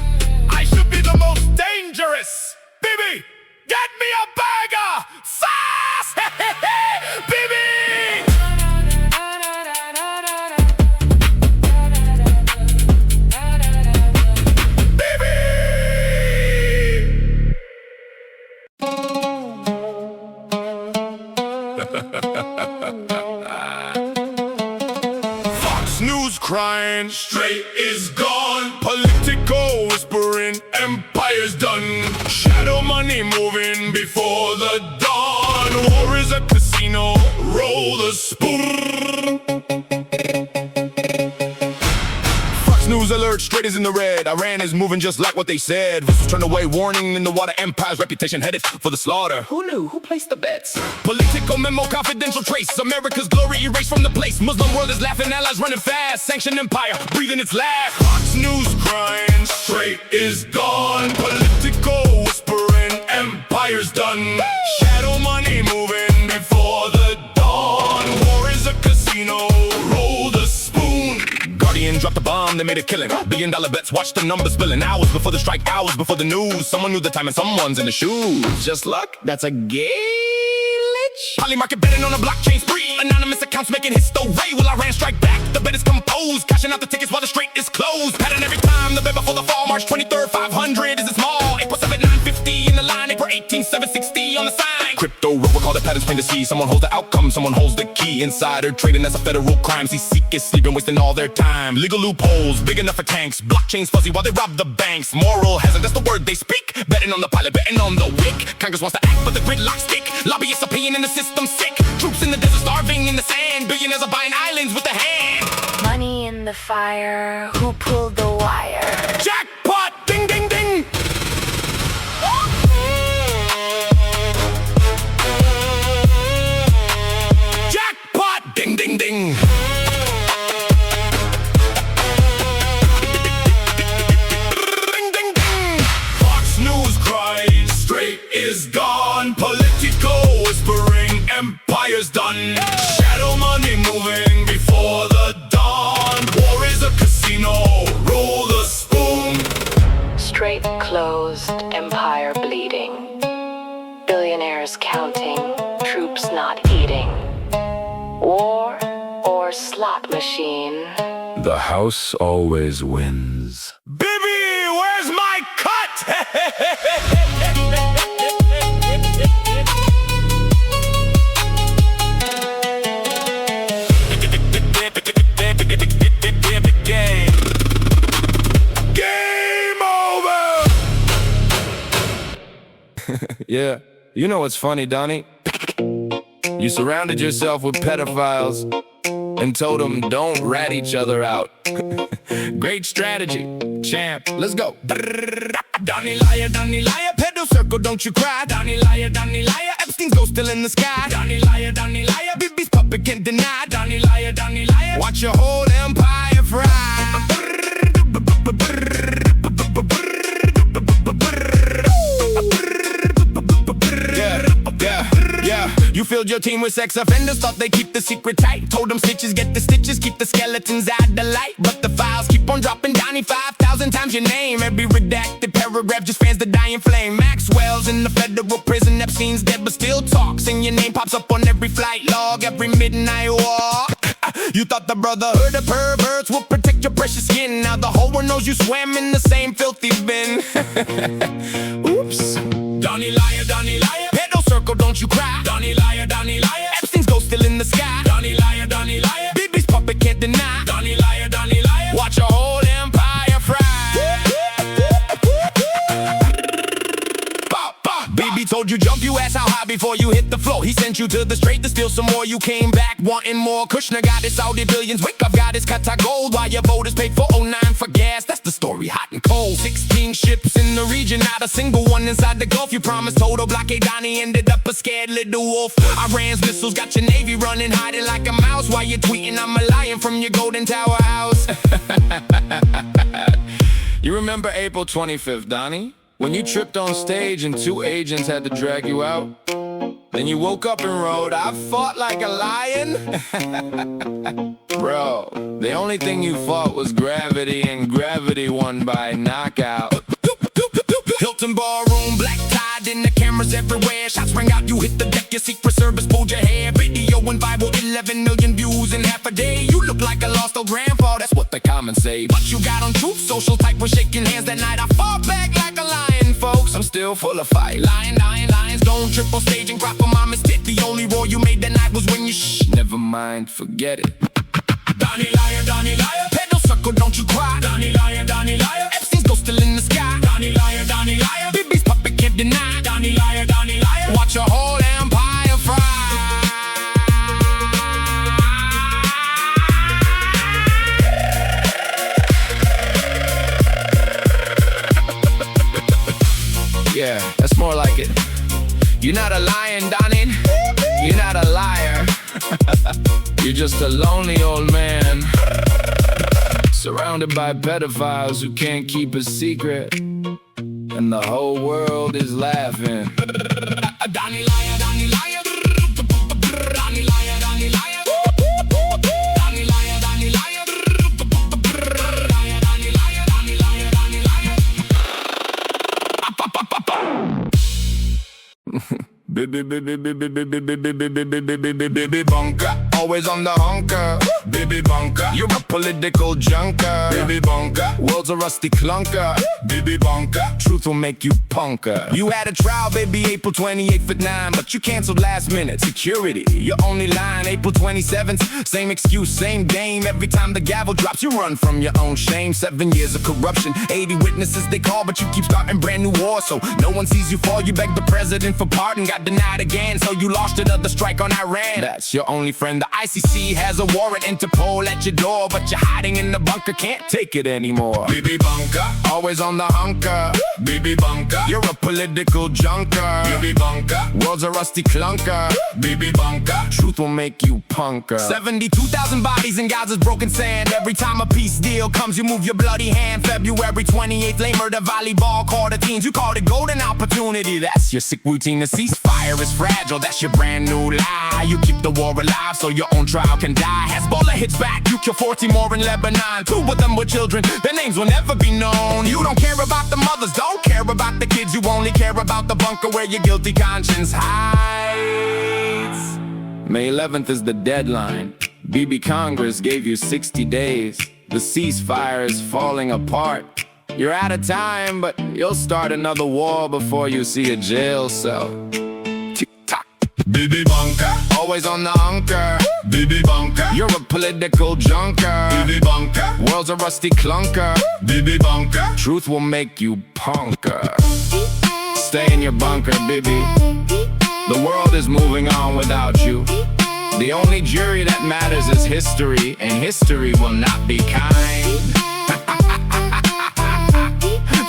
I should be the most dangerous. Baby, get me a burger. Sauce. Baby. Fox News crying, straight is gone. Political whispering, empire's done. Shadow money moving before the dawn. War is a casino, roll the spoon. Fox News alert, straight is in the red. Iran is moving just like what they said. Vessels turned away, warning in the water. Empire's reputation headed for the slaughter. Who knew? Who placed the bets? Political memo, confidential trace. America's glory erased from the place. Muslim world is laughing, allies running fast. Sanctioned empire, breathing its last. Fox News crying, straight is gone. Political whispering, empire's done. Shadow money moving before the dawn. War is a casino, roll the spoon. Guardian dropped a bomb, they made a killing. $billion bets, watch the numbers spilling. Hours before the strike, hours before the news. Someone knew the time and someone's in the shoes. Just luck, that's a glitch. Poly market betting on a blockchain spree. Anonymous accounts making history. Will Iran strike back? The bet is composed. Cashing out the tickets while the strait is closed. Pattern every time, the bet before the fall. March 23rd, 500 is it small. April 7, 950 in the line. April 18, 760 on the sign. Crypto robocall, the patterns plain to see. Someone holds the outcome, someone holds the key. Insider trading, that's a federal crime. See, seekers sleeping, wasting all their time. Legal loopholes, big enough for tanks. Blockchains fuzzy while they rob the banks. Moral hazard, that's the word they speak. Betting on the pilot, betting on the wick. Congress wants to act, but the gridlock stick. Lobbyists are paying and the system's sick. Troops in the desert starving in the sand. Billionaires are buying islands with a hand. Money in the fire, who pulled the wire? Jackpot, ding, ding, ding. Jackpot, ding, ding, ding. Ding, ding, ding. Fox News crying, straight is gone. Political whispering, empire's done. Shadow money moving before the dawn. War is a casino, roll the spoon. Strait closed, empire bleeding. Billionaires counting, troops not eating. War or slot machine? The house always wins. Baby, where's my cut? Game over! Yeah, you know what's funny, Donnie? You surrounded yourself with pedophiles and told them don't rat each other out. Great strategy, champ. Let's go. Donnie liar, pedo circle, don't you cry. Donnie liar, Epstein's ghost still in the sky. Donnie liar, Bibi's puppet can't deny. Donnie liar, watch your whole empire fry. Yeah. You filled your team with sex offenders, thought they keep the secret tight. Told them snitches get the stitches, keep the skeletons out the light. But the files keep on dropping. Donnie, 5,000 times your name. Every redacted paragraph just fans the dying flame. Maxwell's in the federal prison, Epstein's dead but still talks. And your name pops up on every flight log, every midnight walk. You thought the brotherhood of perverts would protect your precious skin. Now the whole world knows you swam in the same filthy bin. Oops. Donnie liar, pedo circle, don't you cry. Donnie liar, Epstein's ghost still in the sky. Donnie liar, Bibi's puppet can't deny. Donnie liar, watch your whole empire fry. BB told you jump you ass how high before you hit the floor. He sent you to the straight to steal some more. You came back wanting more. Kushner got his Saudi billions. Wake up got his Qatar gold. While your voters paid for 09 for gas. That's the story, hot and cold. 16 ships in the region, not a single one inside the Gulf. You promised total blockade. Donnie ended up a scared little wolf. Iran's missiles got your Navy running, hiding like a mouse. While you're tweeting I'm a lion from your Golden Tower house. You remember April 25th, Donnie? When you tripped on stage and 2 agents had to drag you out? Then you woke up and wrote, I fought like a lion? Bro, the only thing you fought was gravity, and gravity won by knockout. Hilton ballroom, black tied in the cameras everywhere. Shots rang out, you hit the deck, your Secret Service pulled your hair. Video went viral, 11 million views in half a day. You look like a lost old grandpa, that's what the comments say. But you got on Truth Social, type was shaking hands that night. I fought back like a lion, folks, I'm still full of fight. Lions don't trip on stage and crop a mama's tit. The only roar you made that night was when you Never mind, forget it. Donnie liar, pedal circle, don't you cry. Donnie liar, Epstein's ghost still in the sky. Donnie liar, BB's puppet can't deny. Donnie liar, watch your whole empire fry. Yeah, that's more like it. You're not a lion, Donnie. You're not a liar. You're just a lonely old man, surrounded by pedophiles who can't keep a secret, and the whole world is laughing. Donnie liar, Donnie liar. Donnie liar, Donnie liar. Donnie liar, Donnie liar. Donnie liar, Donnie liar, Donnie liar. Baby bunker, always on the hunker. Baby bunker, you're a political junker. Baby bunker, world's a rusty clunker. Baby bunker, truth will make you punker. You had a trial, baby, April 28th at 9, but you canceled last minute. Security, your only line, April 27th. Same excuse, same game. Every time the gavel drops, you run from your own shame. 7 years of corruption, 80 witnesses they call, but you keep starting brand new war. So no one sees you fall. You beg the president for pardon, got denied again, so you launched another strike on Iran. That's your only friend. The ICC has a warrant, Interpol at your door, but you're hiding in the bunker, can't take it anymore. Baby bunker, always on the hunker. Baby bunker, you're a political junker. Baby bunker, world's a rusty clunker. Baby bunker, truth will make you punker. 72,000 bodies in Gaza's broken sand. Every time a peace deal comes, you move your bloody hand. February 28th, lay murder volleyball, call the teens. You called it golden opportunity. That's your sick routine. The ceasefire is fragile, that's your brand new lie. You keep the war alive so your own trial can die. Hezbollah hits back, you kill 40 more in Lebanon. 2 of them were children, their names will never be known. You don't care about the mothers, don't care about the kids. You only care about the bunker where your guilty conscience hides. May 11th is the deadline. BB Congress gave you 60 days. The ceasefire is falling apart. You're out of time, but you'll start another war before you see a jail cell. Tick-tock. Baby bunker, always on the hunker. Baby bunker, you're a political junker. Baby bunker, world's a rusty clunker. Baby bunker, Truth will make you punker. Stay in your bunker, baby. The world is moving on without you. The only jury that matters is history, and history will not be kind.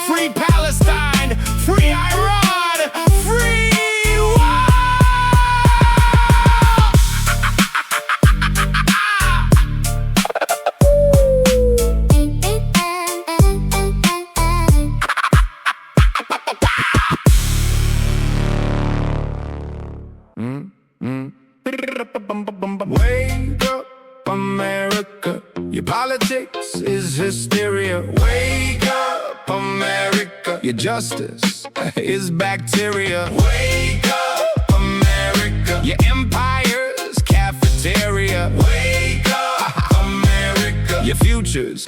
Free Palestine, free Iran, free wake up, America. Your politics is hysteria. Wake up, America. Your justice is bacteria. Wake up, America. Your empire's cafeteria. Wake up, America. Your future's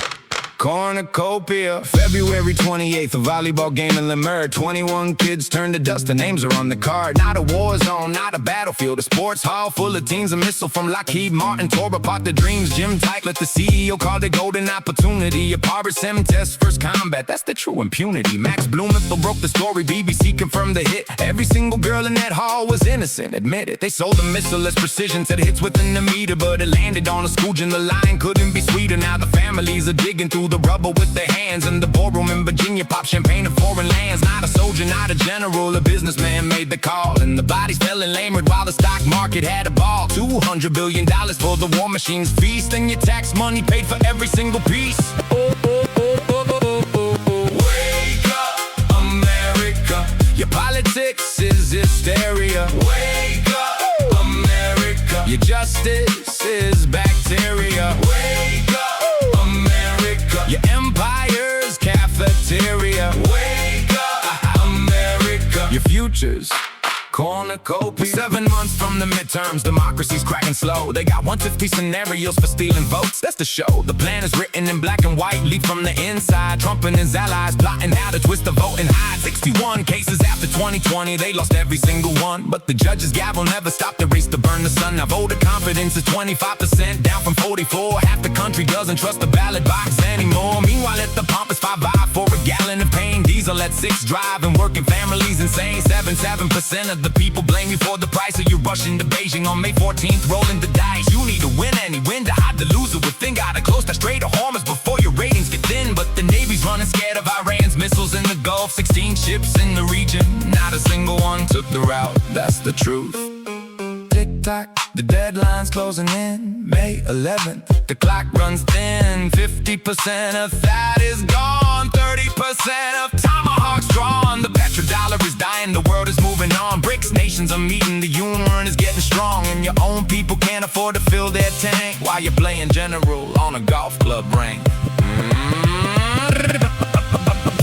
cornucopia. February 28th, a volleyball game in Lemur. 21 kids turned to dust, the names are on the card. Not a war zone, not a battlefield, a sports hall full of teams. A missile from Lockheed Martin tore apart the dreams. Jim Tight let the CEO call it golden opportunity. A Barber Sim test, first combat, that's the true impunity. Max Blumenthal broke the story, BBC confirmed the hit. Every single girl in that hall was innocent, admit it. They sold the missile as precision, said hits within a meter, but it landed on a Scrooge and the line couldn't be sweeter. Now the families are digging through the rubble with their hands. In the boardroom in Virginia, pop champagne in foreign lands. Not a soldier, not a general, a businessman made the call. And the bodies fell in lamered while the stock market had a ball. $200 billion for the war machine's feast, and your tax money paid for every single piece. Wake up, America. Your politics is hysteria. Wake up, America. Your justice is bacteria. Wake up, America. Your empire's cafeteria. Wake up, America. Your future's cornucopia. 7 months from the midterms, democracy's cracking slow. They got 150 scenarios for stealing votes, that's the show. The plan is written in black and white, leaked from the inside. Trump and his allies plotting how to twist the vote and hide. 61 cases after 2020, they lost every single one. But the judge's gavel never stopped the race to burn the sun. Now voter confidence is 25%, down from 44. Half the country doesn't trust the ballot box anymore. Meanwhile at the pump it's $5 for a gallon of pain. Diesel at 6, driving working families insane. 77% of the people blame you for the price of your rushing to Beijing on May 14th, rolling the dice. You need to win any win to hide the loser within. Gotta close that Strait of Hormuz before your ratings get thin. But the Navy's running scared of Iran's missiles in the Gulf. 16 ships in the region, not a single one took the route, that's the truth. Tick-tock, the deadline's closing in. May 11th, the clock runs thin. 50% of that is gone. 30% of tomahawks drawn. The petrodollar is dying, the world is moving on. BRICS nations are meeting, the UN is getting strong. And your own people can't afford to fill their tank while you're playing general on a golf club rank.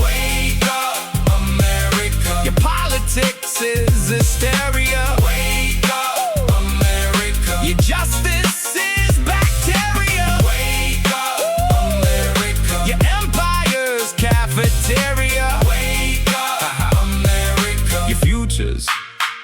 Wake up, America. Your politics is hysteria. Wake up, America. Your justice is bacteria. Wake up, America. Your empire's cafeteria. Wake up, America. Your future's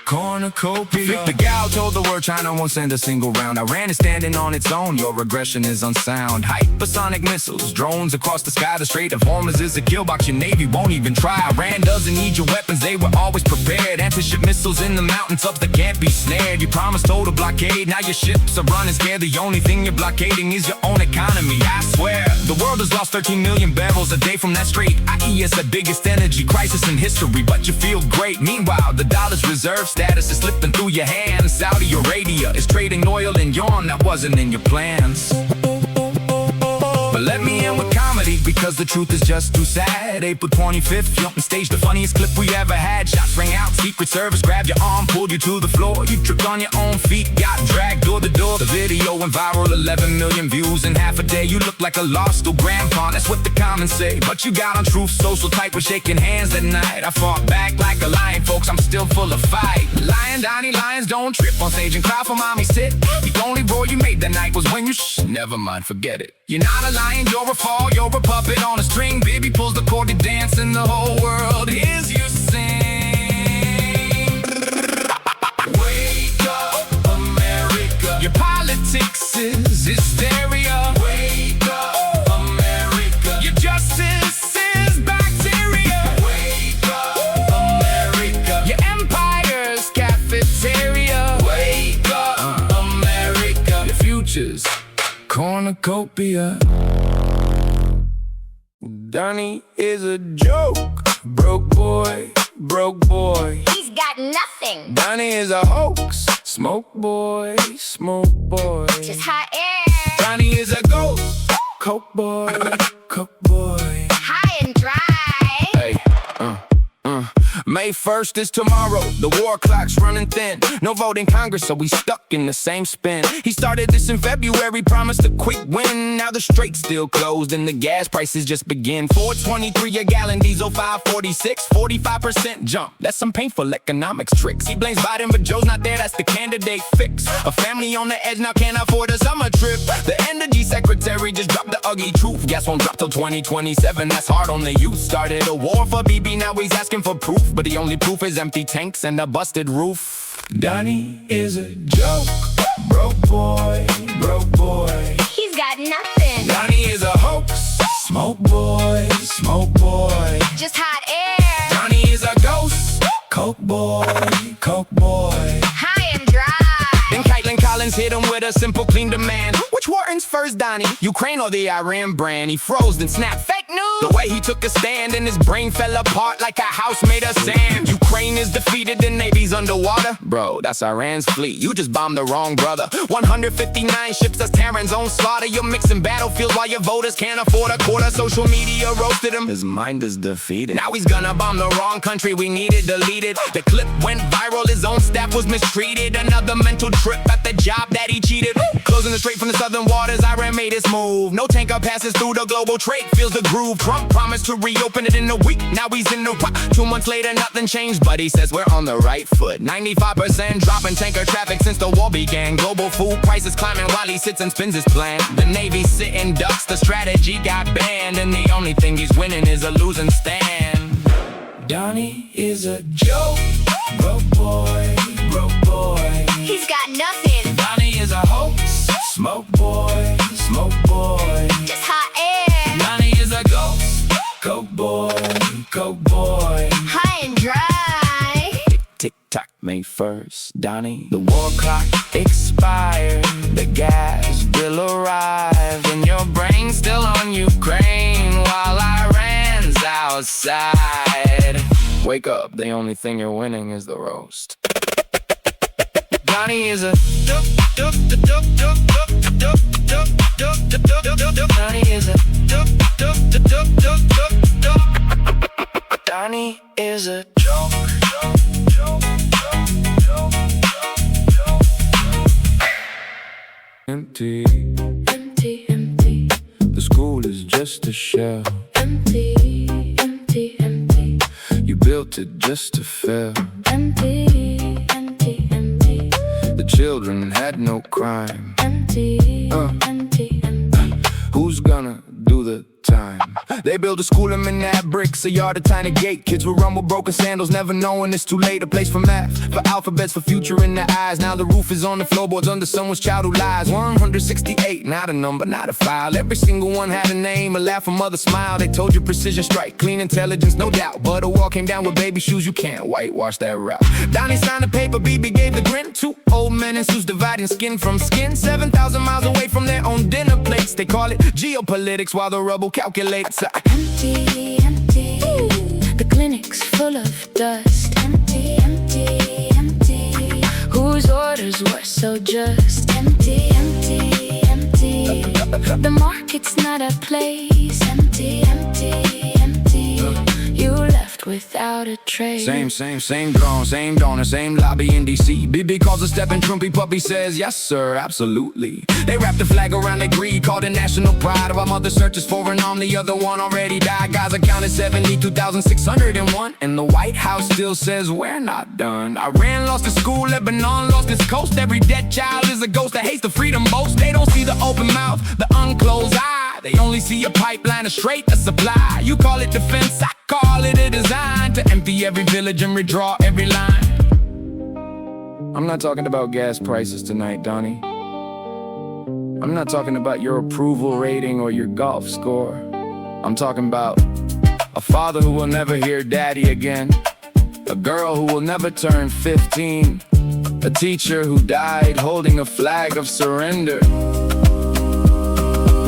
cornucopia. The gal told the world China won't send a single round. Iran is standing on its own, your regression is unsound. Hypersonic missiles, drones across the sky. The Strait of Hormuz is a kill box, your navy won't even try. Iran doesn't need your weapons, they were always prepared. Anti-ship missiles in the mountaintops that can't be snared. You promised total blockade, now your ships are running scared. The only thing you're blockading is your own economy, I swear. The world has lost 13 million barrels a day from that strait. IE is the biggest energy crisis in history, but you feel great. Meanwhile, the dollar's reserve status is slipping through your hands. Saudi Arabia is trading oil and yarn that wasn't in your plans. But let me in with comedy, because the truth is just too sad. April 25th, jumping stage, the funniest clip we ever had. Shots rang out, Secret Service grabbed your arm, pulled you to the floor. You tripped on your own feet, got dragged door to door. The video went viral, 11 million views in half a day. You look like a lost old grandpa, that's what the comments say. But you got on Truth Social, type was shaking hands that night. I fought back like a lion, folks, I'm still full of fight. Lion, Donnie, lions don't trip on stage and cry for mommy sit. The only roar you made that night was when you never mind, forget it. You're not a lion, you're a fall, you're a puppet on a string. Baby pulls the cord, you dance, and the whole world hears you sing. Wake up, America. Your politics is hysteria. Wake up, America. Your justice is bacteria. Wake up, America. Your empire's cafeteria. Wake up, America. Your future's cornucopia. Donnie is a joke. Broke boy, broke boy. He's got nothing. Donnie is a hoax. Smoke boy, smoke boy. Just hot air. Donnie is a ghost. Coke boy, coke boy. High and dry. Hey, May May 1st is tomorrow, the war clock's running thin. No vote in Congress, so we stuck in the same spin. He started this in February, promised a quick win. Now the strait's still closed and the gas prices just begin. $4.23 a gallon, diesel $5.46, 45% jump. That's some painful economics tricks. He blames Biden, but Joe's not there, that's the candidate fix. A family on the edge now can't afford a summer trip. The energy secretary just dropped the ugly truth. Gas won't drop till 2027, that's hard on the youth. Started a war for BB, now he's asking for proof. But the only proof is empty tanks and a busted roof. Donnie is a joke, broke boy, broke boy. He's got nothing. Donnie is a hoax, Smoke boy, smoke boy. Just hot air. Donnie is a ghost, Coke boy, coke boy. High and dry. Then Caitlin Collins hit him with a simple clean demand. Which Wharton's first, Donnie? Ukraine or the Iran brand? He froze then snapped. Fake news! The way he took a stand and his brain fell apart like a house made of sand. Ukraine is defeated, the Navy's underwater. Bro, that's Iran's fleet. You just bombed the wrong brother. 159 ships, that's Terran's own slaughter. You're mixing battlefields while your voters can't afford a quarter. Social media roasted him. His mind is defeated. Now he's gonna bomb the wrong country. We need it deleted. The clip went viral. His own staff was mistreated. Another mental trip at the job that he cheated. Closing the strait from the southern waters, Iran made his move. No tanker passes through the global trade, feels the groove. Trump promised to reopen it in a week, now he's in the rock. 2 months later, nothing changed, but he says we're on the right foot. 95% drop in tanker traffic since the war began. Global food prices climbing while he sits and spins his plan. The Navy sitting ducks, the strategy got banned, and the only thing he's winning is a losing stand. Donnie is a joke, broke boy, broke boy. He's got nothing. Donnie is a hoax, smoke boy, smoke boy. Just hot air. Donnie is a ghost, coke boy, coke boy. High and dry. Tick tock, May 1st, Donnie. The war clock expired, the gas bill arrived, and your brain's still on Ukraine while Iran's outside. Wake up, the only thing you're winning is the roast. Donnie is a Donnie is a Donnie is a joke. Empty, Empty, empty, the school is just a shell. empty, empty, empty, You built it just to fail. empty, empty, empty, The children had no crime. empty, empty, empty. Who's gonna do the time? They built a school in that bricks, a yard, a tiny gate. Kids would run with broken sandals, never knowing it's too late. A place for math, for alphabets, for future in their eyes. Now the roof is on the floorboards under someone's child who lies. 168, not a number, not a file. Every single one had a name, a laugh, a mother smile. They told you precision strike, clean intelligence, no doubt. But a wall came down with baby shoes, you can't whitewash that route. Donnie signed the paper, BB gave the grin. 2 old men in suits dividing skin from skin. 7,000 miles away from their own dinner plates. They call it geopolitics while the rubble calculates. Empty, empty, the clinic's full of dust. Empty, empty, empty, whose orders were so just. Empty, empty, empty, the market's not a place. Empty, empty, empty, you left without a trace. Same drone, same donor, same lobby in DC. BB calls a stepping Trumpy, puppy says, yes sir, absolutely. They wrap the flag around their greed, called it national pride. While mother searches for an arm, the other one already died. Guys are counted 72,601, and the White House still says we're not done. Iran lost its school, Lebanon lost its coast. Every dead child is a ghost that hates the freedom most. They don't see the open mouth, the unclosed eye. They only see a pipeline of straight a supply. You call it defense, I call it a design to empty every village and redraw every line. I'm not talking about gas prices tonight, Donnie. I'm not talking about your approval rating or your golf score. I'm talking about a father who will never hear daddy again, a girl who will never turn 15, a teacher who died holding a flag of surrender.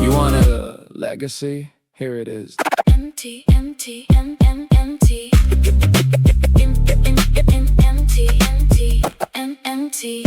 You want a legacy? Here it is. Empty, empty, empty, empty, empty, empty, empty.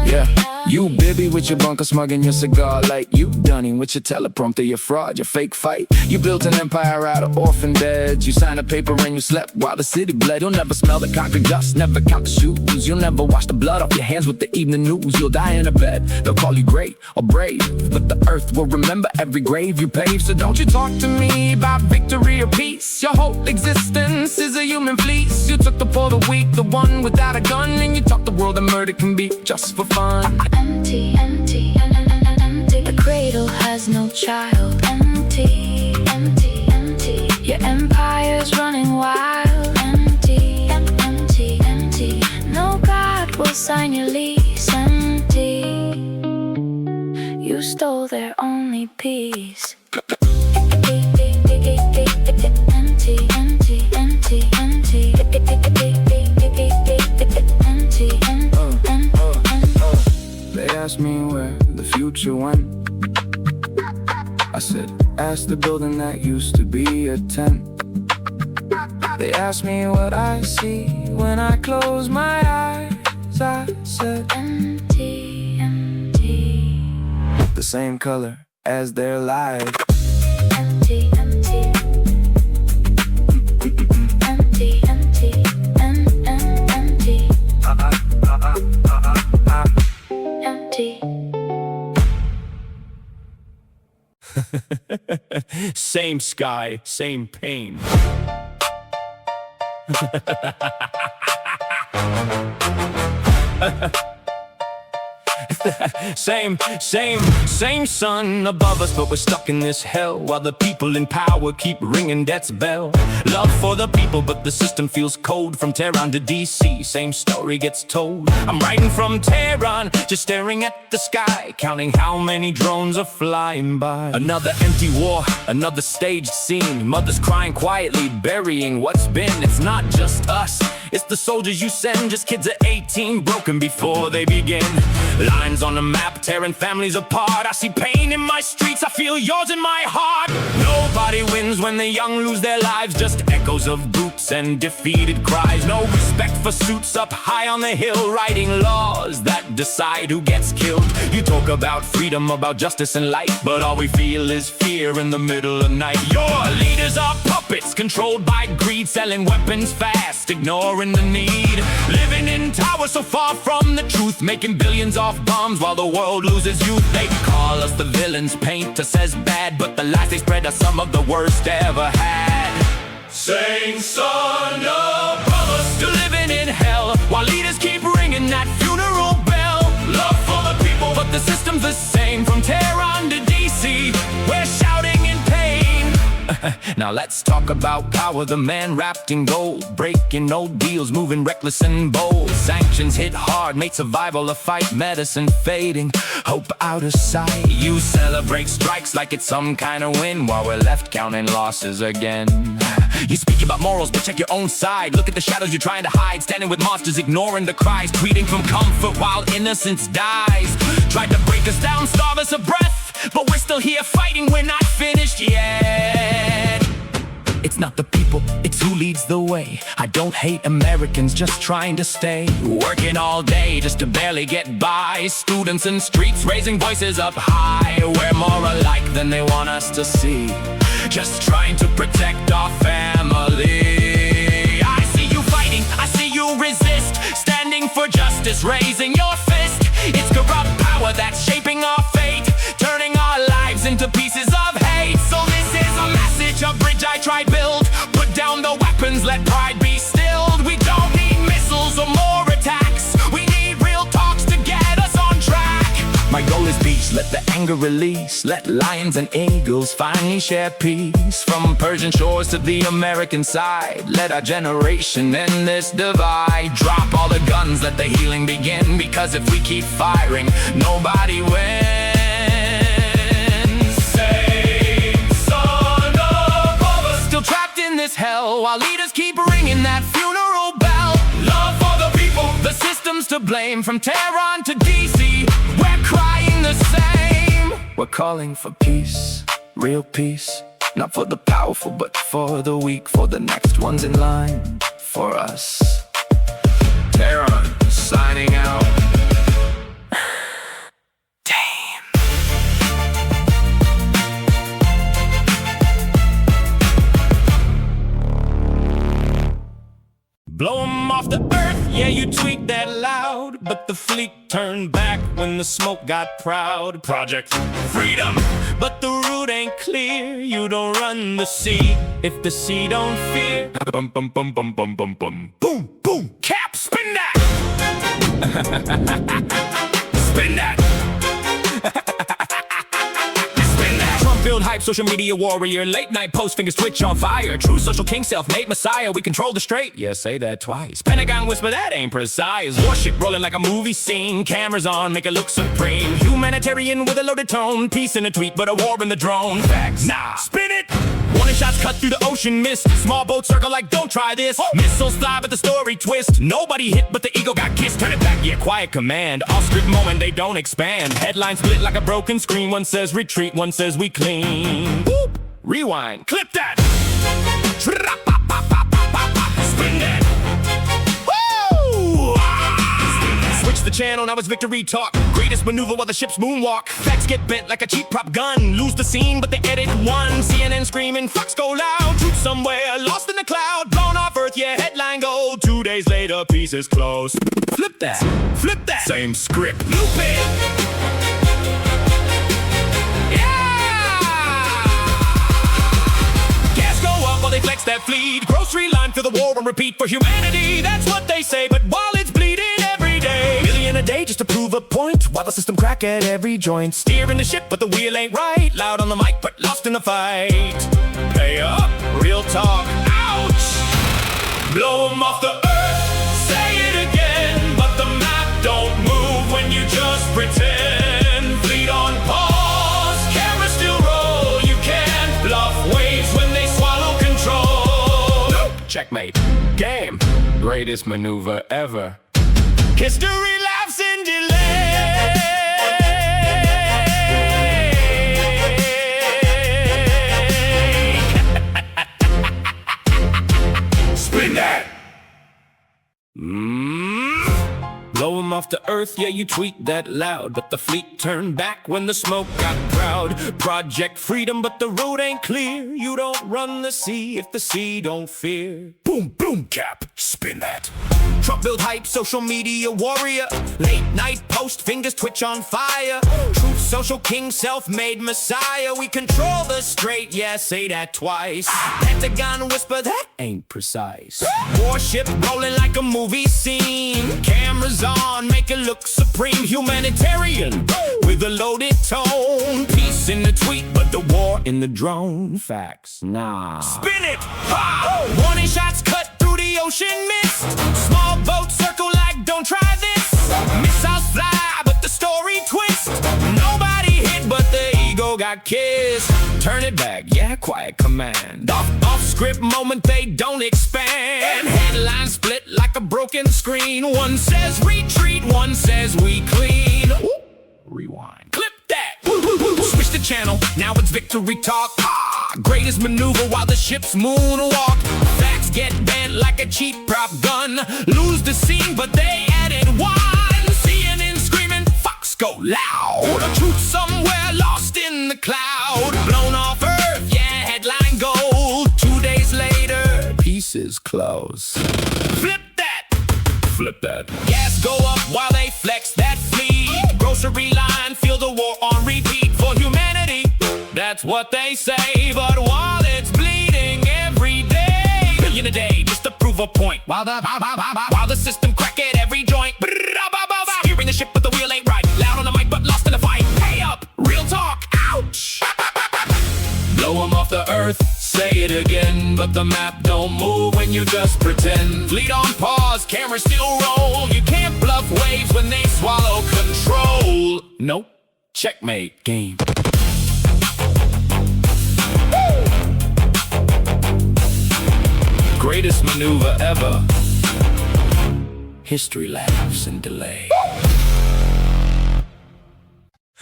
Yeah. You big be with your bunker smugging your cigar like you, Donnie, with your teleprompter, your fraud, your fake fight. You built an empire out of orphan beds. You signed a paper and you slept while the city bled. You'll never smell the concrete dust, never count the shoes. You'll never wash the blood off your hands with the evening news. You'll die in a bed, they'll call you great or brave, but the earth will remember every grave you paved. So don't you talk to me about victory or peace. Your whole existence is a human fleece. You took the poor, the weak, the one without a gun, and you taught the world that murder can be just for fun. Empty, empty, empty. The cradle has no child. Empty, empty, empty. Your empire's running wild. Empty, empty, empty. No God will sign your lease. Empty. You stole their only peace. Empty, empty, empty, empty. They asked me where the future went. I said, ask the building that used to be a tent. They asked me what I see when I close my eyes. I said, empty, empty. the same color as their life. Empty, empty. Empty, empty, empty. Empty. Same sky, same pain. Same sun above us, but we're stuck in this hell while the people in power keep ringing death's bell. Love for the people, but the system feels cold. From Tehran to DC, same story gets told. I'm writing from Tehran, just staring at the sky, counting how many drones are flying by. Another empty war, another staged scene. Mothers crying quietly, burying what's been. It's not just us, it's the soldiers you send. Just kids at 18, broken before they begin. Lines on the map, tearing families apart. I see pain in my streets, I feel yours in my heart. Nobody wins when the young lose their lives. Just echoes of boots and defeated cries. No respect for suits up high on the hill, writing laws that decide who gets killed. You talk about freedom, about justice and light, but all we feel is fear in the middle of night. Your leaders are puppets, controlled by greed, selling weapons fast, ignoring the need. Living in towers so far from the truth, making billions off bombs while the world loses youth. They call us the villains, paint us as bad, but the lies they spread are some of the worst ever had. Same sun above us, Still living in hell while leaders keep ringing that funeral bell. love for the people. But the system's the same from Tehran to DC. We're shouting in pain. Now let's talk about power, the man wrapped in gold, breaking old deals, moving reckless and bold. Sanctions hit hard, made survival a fight, medicine fading, hope out of sight. You celebrate strikes like it's some kind of win, while we're left counting losses again. You speak about morals, but check your own side. Look at the shadows you're trying to hide, standing with monsters, ignoring the cries, tweeting from comfort while innocence dies. Tried to break us down, starve us of breath, but we're still here fighting, we're not finished yet. It's not the people, it's who leads the way. I don't hate Americans, just trying to stay. Working all day just to barely get by. Students in streets raising voices up high. We're more alike than they want us to see, just trying to protect our family. I see you fighting, I see you resist, standing for justice, raising your fist. It's corrupt power that's shaping our fate, turning our lives into pieces of hate. So this is a message, a bridge I tried build. Put down the weapons, let pride be stilled. We don't need missiles or more attacks, we need real talks to get us on track. My goal is peace, let the anger release. Let lions and eagles finally share peace. From Persian shores to the American side, let our generation end this divide. Drop all the guns, let the healing begin, because if we keep firing, nobody wins. In this hell, while leaders keep ringing that funeral bell. Love for the people. The system's to blame, from Tehran to DC. We're crying the same. We're calling for peace, real peace. Not for the powerful, but for the weak, for the next ones in line, for us. Tehran, signing out. Blow 'em off the earth, yeah, you tweet that loud. But the fleet turned back when the smoke got proud. Project Freedom, but the route ain't clear. You don't run the sea if the sea don't fear. Bum bum bum bum bum bum bum. Boom boom, cap, spin that. Spin that. Build hype, social media warrior, late night post, fingers twitch on fire. True social king, self-made messiah, we control the straight. Yeah, say that twice. Pentagon whisper, that ain't precise. Warship rolling like a movie scene. Cameras on, make it look supreme. Humanitarian with a loaded tone. Peace in a tweet, but a war in the drone. Facts, nah, spin it. Warning shots cut through the ocean mist. Small boat circle like don't try this. Missiles fly but the story twist. Nobody hit but the ego got kissed. Turn it back, yeah, quiet command. Off script moment, they don't expand. Headlines split like a broken screen. One says retreat, one says we clean. Whoop. Rewind, clip that. Spin that. Woo! Switch the channel, now it's victory talk. Greatest maneuver while the ships moonwalk. Facts get bent like a cheap prop gun. Lose the scene, but they edit one. CNN screaming, Fox go loud. Truth somewhere, lost in the cloud. Blown off earth, yeah, headline gold. 2 days later, piece is closed. Flip that, flip that. Same script, loop it. They flex that fleet. Grocery line for the war and repeat for humanity. That's what they say, but while it's bleeding every day, million a day just to prove a point. While the system crack at every joint. Steering the ship, but the wheel ain't right. Loud on the mic, but lost in the fight. Pay up, real talk, ouch. Blow 'em off the earth, say it again. But the map don't move when you just pretend. Fleet on pause, cameras still roll. You can't bluff waves when they swallow control. Nope. Checkmate. Game. Greatest maneuver ever. History laughs in delay. Spin that. Blow 'em off the earth, yeah, you tweet that loud. But the fleet turned back when the smoke got proud. Project Freedom, but the road ain't clear. You don't run the sea if the sea don't fear. Boom, boom, cap, spin that. Trump build hype, social media warrior. Late night post, fingers twitch on fire. Truth social king, self-made messiah. We control the straight, yeah, say that twice. Pentagon whisper, that ain't precise. Warship rolling like a movie scene. Cameras on, make it look supreme. Humanitarian with a loaded tone. Peace in the tweet, but the war in the drone. Facts, nah. Spin it! Ha! Warning shots cut through the ocean mist. Small boat circle like don't try this. Missiles fly, but the story twist. Nobody hit, but the ego got kissed. Turn it back, yeah, quiet command. Off script moment, they don't expand. Headlines split like a broken screen. One says retreat, one says we clean. Ooh. Rewind, clip that. Switch the channel, now it's victory talk. Greatest maneuver while the ships moonwalk. Facts get bent like a cheap prop gun. Lose the scene, but they added one. CNN screaming, Fox go loud. The truth somewhere lost in the cloud. Blown off earth, yeah, headline gold. 2 days later, pieces close. Flip that, flip that. Gas go up while they flex that fleet. Grocery line, feel the war on repeat for humanity. That's what they say, but while it's bleeding every day, billion a day just to prove a point. While the system crack at every joint. Steering the ship, but the wheel ain't right. Loud on the mic, but lost in the fight. Pay up, real talk, ouch. Blow 'em off the earth, say it again. But the map don't move when you just pretend. Fleet on pause, cameras still roll. You can't bluff waves when they swallow control. Nope, checkmate game. Greatest maneuver ever. History laughs in delay.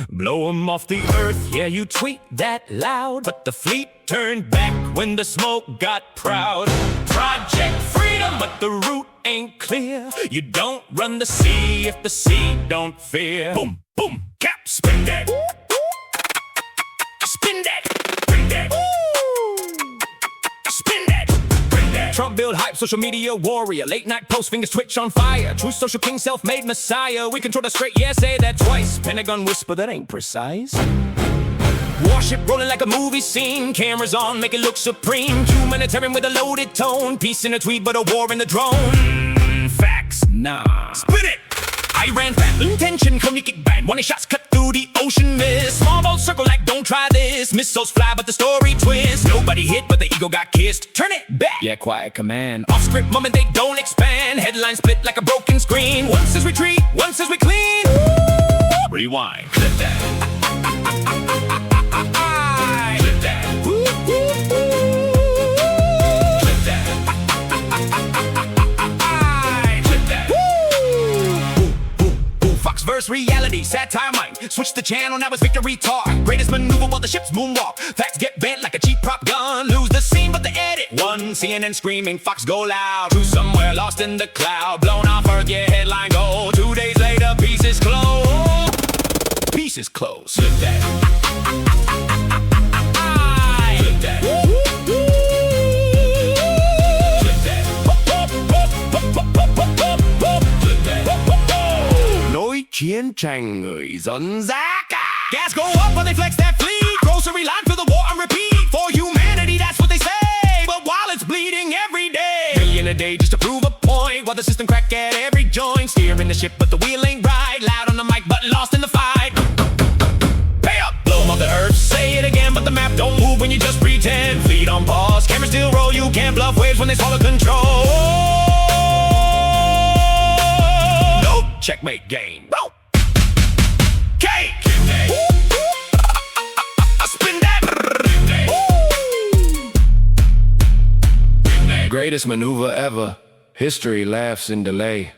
Blow 'em off the earth, yeah, you tweet that loud. But the fleet turned back when the smoke got proud. Project Freedom, but the route ain't clear. You don't run the sea if the sea don't fear. Boom, boom, cap, spin that. Spin that, bring that. Spin that, bring that. Trump build hype, social media warrior. Late night post, fingers twitch on fire. True social king, self-made messiah. We control the straight, yeah, say that twice. Pentagon whisper, that ain't precise. Warship rolling like a movie scene. Cameras on, make it look supreme. Humanitarian with a loaded tone. Peace in a tweet, but a war in the drone. Facts, nah. Spit it! Iran fat, intention, kick bang. 1 shots cut through the ocean mist. Small boat circle like don't try this. Missiles fly but the story twist. Nobody hit but the ego got kissed. Turn it back. Yeah, quiet command. Off script moment they don't expand. Headlines split like a broken screen. One says retreat, one says we clean. Rewind. Clip that. Clip that. Clip that. Fox verse reality, satire mind. Switch the channel, now it's victory talk. Greatest maneuver while the ships moonwalk. Facts get bent like a cheap prop gun. Lose the scene but the edit. One CNN screaming, Fox go loud. Truth somewhere lost in the cloud. Blown off Earth, yeah, headline gold. 2 days later, peace is closed. Peace is closed. Flip that. Flip that. Flip that. Nói chiến tranh người dân giá cả. Gas go up while they flex that fleet. Grocery line for the war on repeat. For humanity, that's what they say. But while it's bleeding every day, million a day just to prove a point. While the system crack at every joint. Steering the ship but the wheel ain't right. Loud on the mic but lost in the fight. Pay up, blow them off the earth. Say it again but the map don't move when you just pretend. Fleet on pause, cameras still roll. You can't bluff waves when they swallow control. Nope, checkmate game. Boom. Cake. Spin that. Greatest maneuver ever. History laughs in delay.